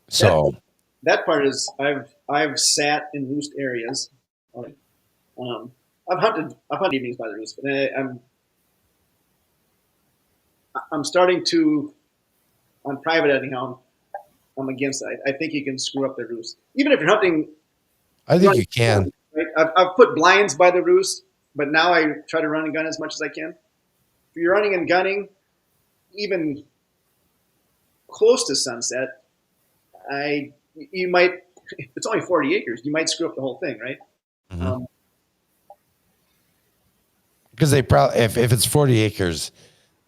So that part is I've sat in roost areas. I've hunted evenings by the roost, but I'm starting to, on private anyhow, I'm against that. I think you can screw up the roost, even if you're hunting. I think you can. Right? I've put blinds by the roost, but now I try to run and gun as much as I can. If you're running and gunning, even close to sunset, you might, if it's only 40 acres, you might screw up the whole thing, right? Mm-hmm. Because they probably, if it's 40 acres,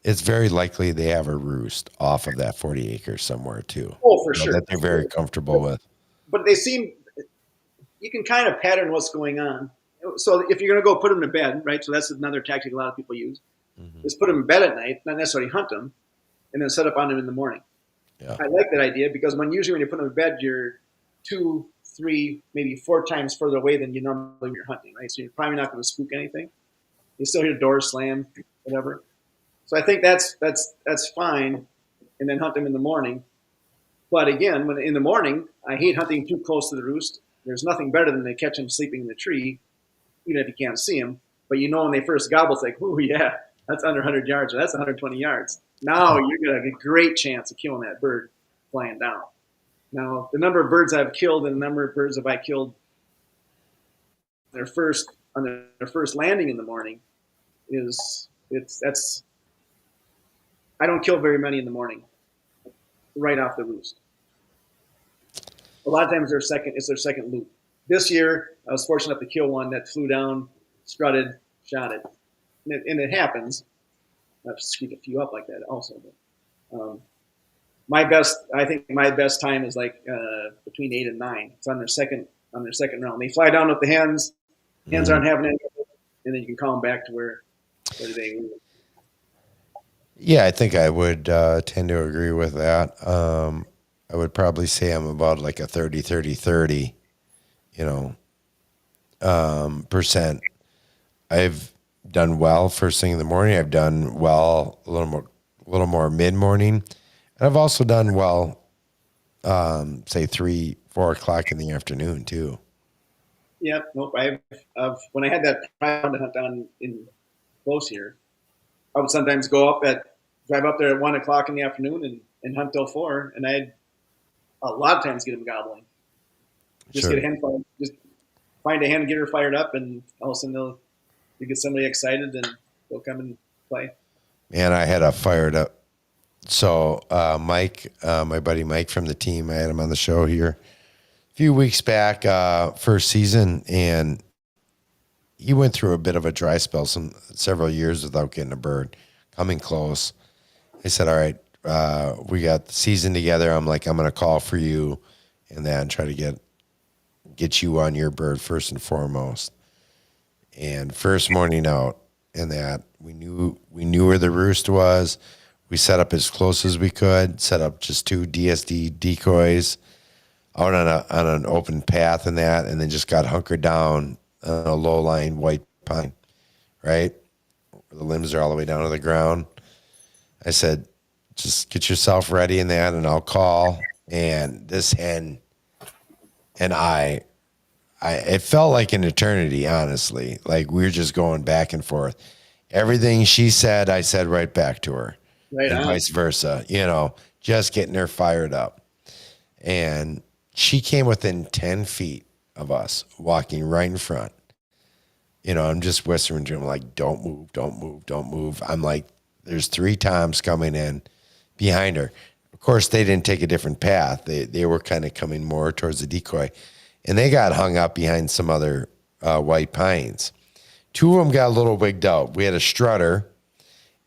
it's very likely they have a roost off of that 40 acres somewhere too. Oh, for sure. That they're very comfortable with. But you can kind of pattern what's going on. So if you're going to go put them to bed, right? So that's another tactic a lot of people use. Mm-hmm. Is put them in bed at night, not necessarily hunt them, and then set up on them in the morning. Yeah. I like that idea because usually when you put them in bed, you're 2, 3, maybe 4 times further away than you normally when you're hunting, right? So you're probably not going to spook anything. You still hear doors slam, whatever. So I think that's fine, and then hunt them in the morning. But again, when in the morning, I hate hunting too close to the roost. There's nothing better than to catch them sleeping in the tree, even if you can't see them. But when they first gobble, it's like, oh yeah, that's under 100 yards, or that's 120 yards. Now you're going to have a great chance of killing that bird flying down. Now, the number of birds I've killed and the number of birds have I killed on their first landing in the morning I don't kill very many in the morning right off the roost. A lot of times it's their second loop. This year, I was fortunate enough to kill one that flew down, strutted, shot it. And it happens. I've screwed a few up like that also. But, I think my best time is like between 8 and 9. It's on their second round. They fly down with the hens. Hens aren't having any, and then you can call them back to where they were. Yeah, I think I would tend to agree with that. I would probably say I'm about like a 30-30-30, percent. I've done well first thing in the morning. I've done well a little more mid-morning. And I've also done well, say 3-4 o'clock in the afternoon too. Yeah, nope. When I had that private hunt down in close here, I would sometimes drive up there at 1 o'clock in the afternoon and hunt till 4, and I'd a lot of times get them gobbling. Just get a hen fired, just find a hen and get her fired up, and all of a sudden you get somebody excited and they'll come and play. Man, I had a fired up. So Mike, my buddy Mike from the team, I had him on the show here a few weeks back, first season, and he went through a bit of a dry spell, several years without getting a bird, coming close. I said, all right, we got the season together. I'm like, I'm going to call for you and then try to get you on your bird first and foremost. And first morning out, and that we knew where the roost was. We set up as close as we could, set up just 2 DSD decoys out on an open path and then just got hunkered down on a low-lying white pine, right? The limbs are all the way down to the ground. I said, just get yourself ready in that and I'll call. And this hen and it felt like an eternity, honestly. Like we were just going back and forth. Everything she said, I said right back to her. Right and on. vice versa, just getting her fired up. And she came within 10 feet of us, walking right in front. I'm just whispering to him, like, don't move, don't move, don't move. I'm like, there's 3 toms coming in behind her. Of course, they didn't take a different path. They were kind of coming more towards the decoy. And they got hung up behind some other white pines. 2 of them got a little wigged out. We had a strutter,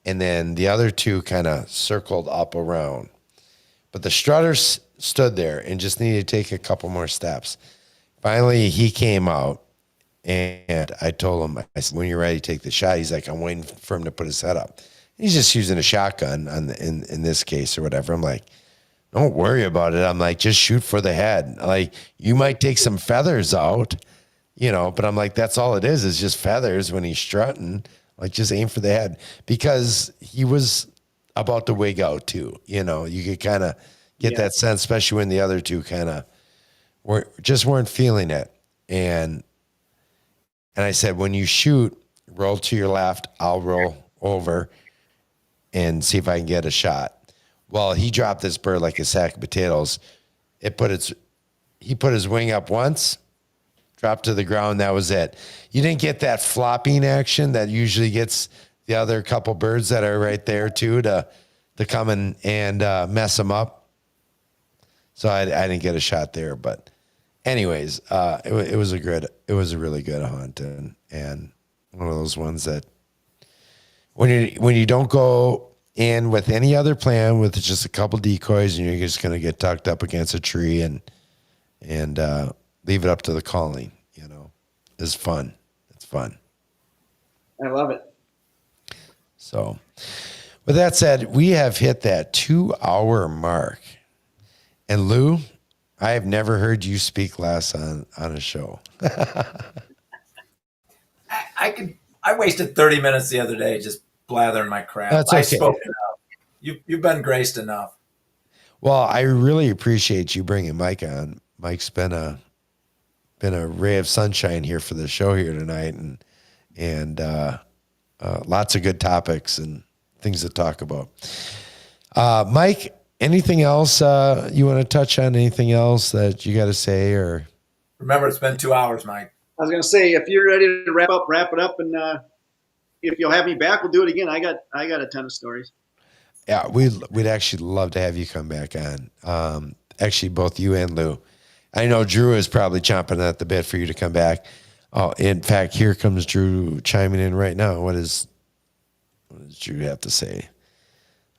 and then the other 2 kind of circled up around. But the strutter stood there and just needed to take a couple more steps. Finally, he came out. And I told him, I said, when you're ready to take the shot, he's like, I'm waiting for him to put his head up. He's just using a shotgun in this case or whatever. I'm like, don't worry about it. I'm like, just shoot for the head. Like, you might take some feathers out, but I'm like, that's all it is just feathers when he's strutting. Like, just aim for the head. Because he was about to wig out too. You could kind of get that sense, especially when the other 2 kind of weren't feeling it. And I said, when you shoot, roll to your left, I'll roll over and see if I can get a shot. Well, he dropped this bird like a sack of potatoes. He put his wing up once, dropped to the ground, that was it. You didn't get that flopping action that usually gets the other couple birds that are right there too to come and mess them up. So I didn't get a shot there, but anyways, it was a really good hunt and one of those ones that when you don't go in with any other plan with just a couple decoys and you're just going to get tucked up against a tree and leave it up to the calling, is fun. It's fun. I love it. So with that said, we have hit that 2-hour mark. And Lou, I have never heard you speak less on a show. I wasted 30 minutes the other day just blathering my crap. That's okay. I spoke enough. You've been graced enough. Well, I really appreciate you bringing Mike on. Mike's been a ray of sunshine here for the show here tonight, and lots of good topics and things to talk about. Mike, anything else you want to touch on? Anything else that you got to say? Or remember, it's been 2 hours, Mike. I was going to say, if you're ready to wrap it up, and if you'll have me back, we'll do it again. I got a ton of stories. Yeah, we'd actually love to have you come back on. Actually, both you and Lou. I know Drew is probably chomping at the bit for you to come back. Oh, in fact, here comes Drew chiming in right now. What does Drew have to say?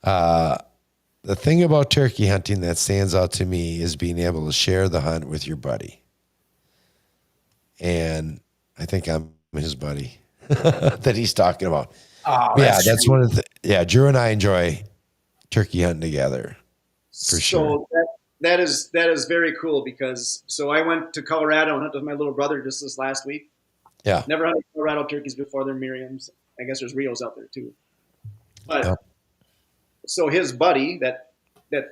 The thing about turkey hunting that stands out to me is being able to share the hunt with your buddy. And I think I'm his buddy that he's talking about. Oh, that's one of the, Drew and I enjoy turkey hunting together for sure. That is very cool because I went to Colorado and hunted with my little brother just this last week. Yeah. Never hunted Colorado turkeys before. They're Miriam's. I guess there's Rios out there too. But so his buddy that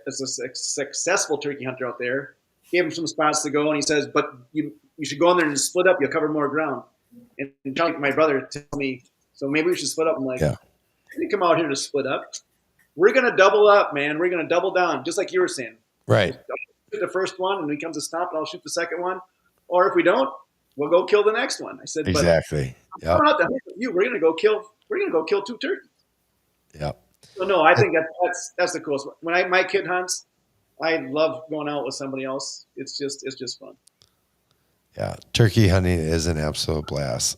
is a successful turkey hunter out there gave him some spots to go, and he says, but you should go in there and split up. You'll cover more ground. And my brother tells me, so maybe we should split up. I'm like, I didn't come out here to split up. We're going to double up, man. We're going to double down, just like you were saying. Right. I'll shoot the first one, and when he comes to stop, I'll shoot the second one. Or if we don't, we'll go kill the next one. I said, exactly. But I'm not to hunt with you. We're gonna go kill 2 turkeys. Yep. So no, I think that's the coolest one. When my kid hunts, I love going out with somebody else. It's just fun. Yeah, turkey hunting is an absolute blast.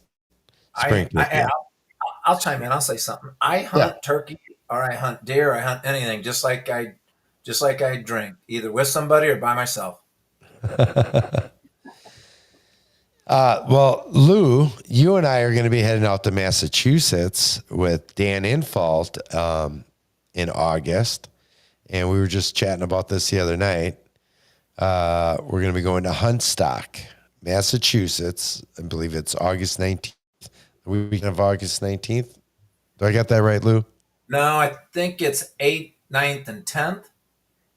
I'll chime in. I'll say something. I hunt turkey, or I hunt deer, or I hunt anything, just like I drink, either with somebody or by myself. Well, Lou, you and I are going to be heading out to Massachusetts with Dan Infault in August. And we were just chatting about this the other night. We're going to be going to Huntstock, Massachusetts. I believe it's August 19th the weekend of August 19th. Do I got that right, Lou? No, I think it's 8th, 9th, and 10th.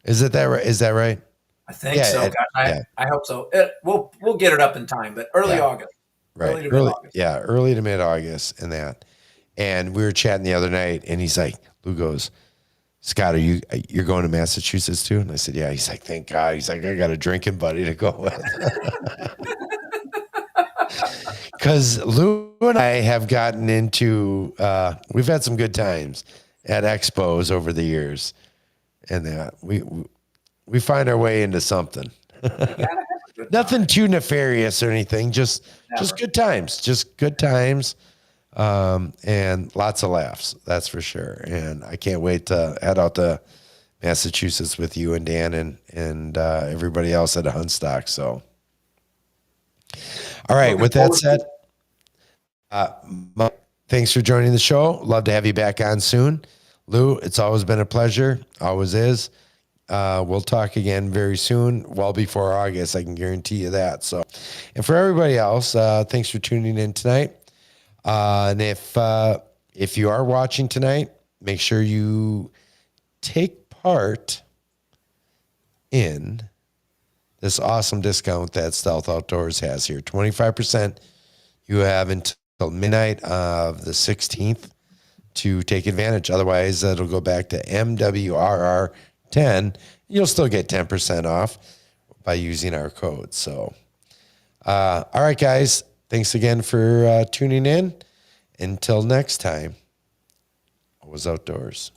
Is it that right? Is that right? I think so. Yeah, Gosh, yeah, I hope so. We'll get it up in time, but early yeah. August, Right. early to mid August. Early to mid August and that. And we were chatting the other night and he's like, Lou goes, Scott, you're going to Massachusetts too? And I said, yeah. He's like, thank God. He's like, I got a drinking buddy to go with. Because Lou and I have gotten into, we've had some good times at expos over the years. And that we find our way into something. Nothing too nefarious or anything. Just good times. Just good times. And lots of laughs. That's for sure. And I can't wait to head out to Massachusetts with you and Dan and everybody else at Hunstock. So, all right. With that said, thanks for joining the show. Love to have you back on soon. Lou, it's always been a pleasure. Always is. We'll talk again very soon, well before August. I can guarantee you that. So, and for everybody else, thanks for tuning in tonight. And if you are watching tonight, make sure you take part in this awesome discount that Stealth Outdoors has here. 25% you have until midnight of the 16th to take advantage. Otherwise, it'll go back to MWRR 10. You'll still get 10% off by using our code. So, all right, guys, thanks again for tuning in. Until next time, I was outdoors.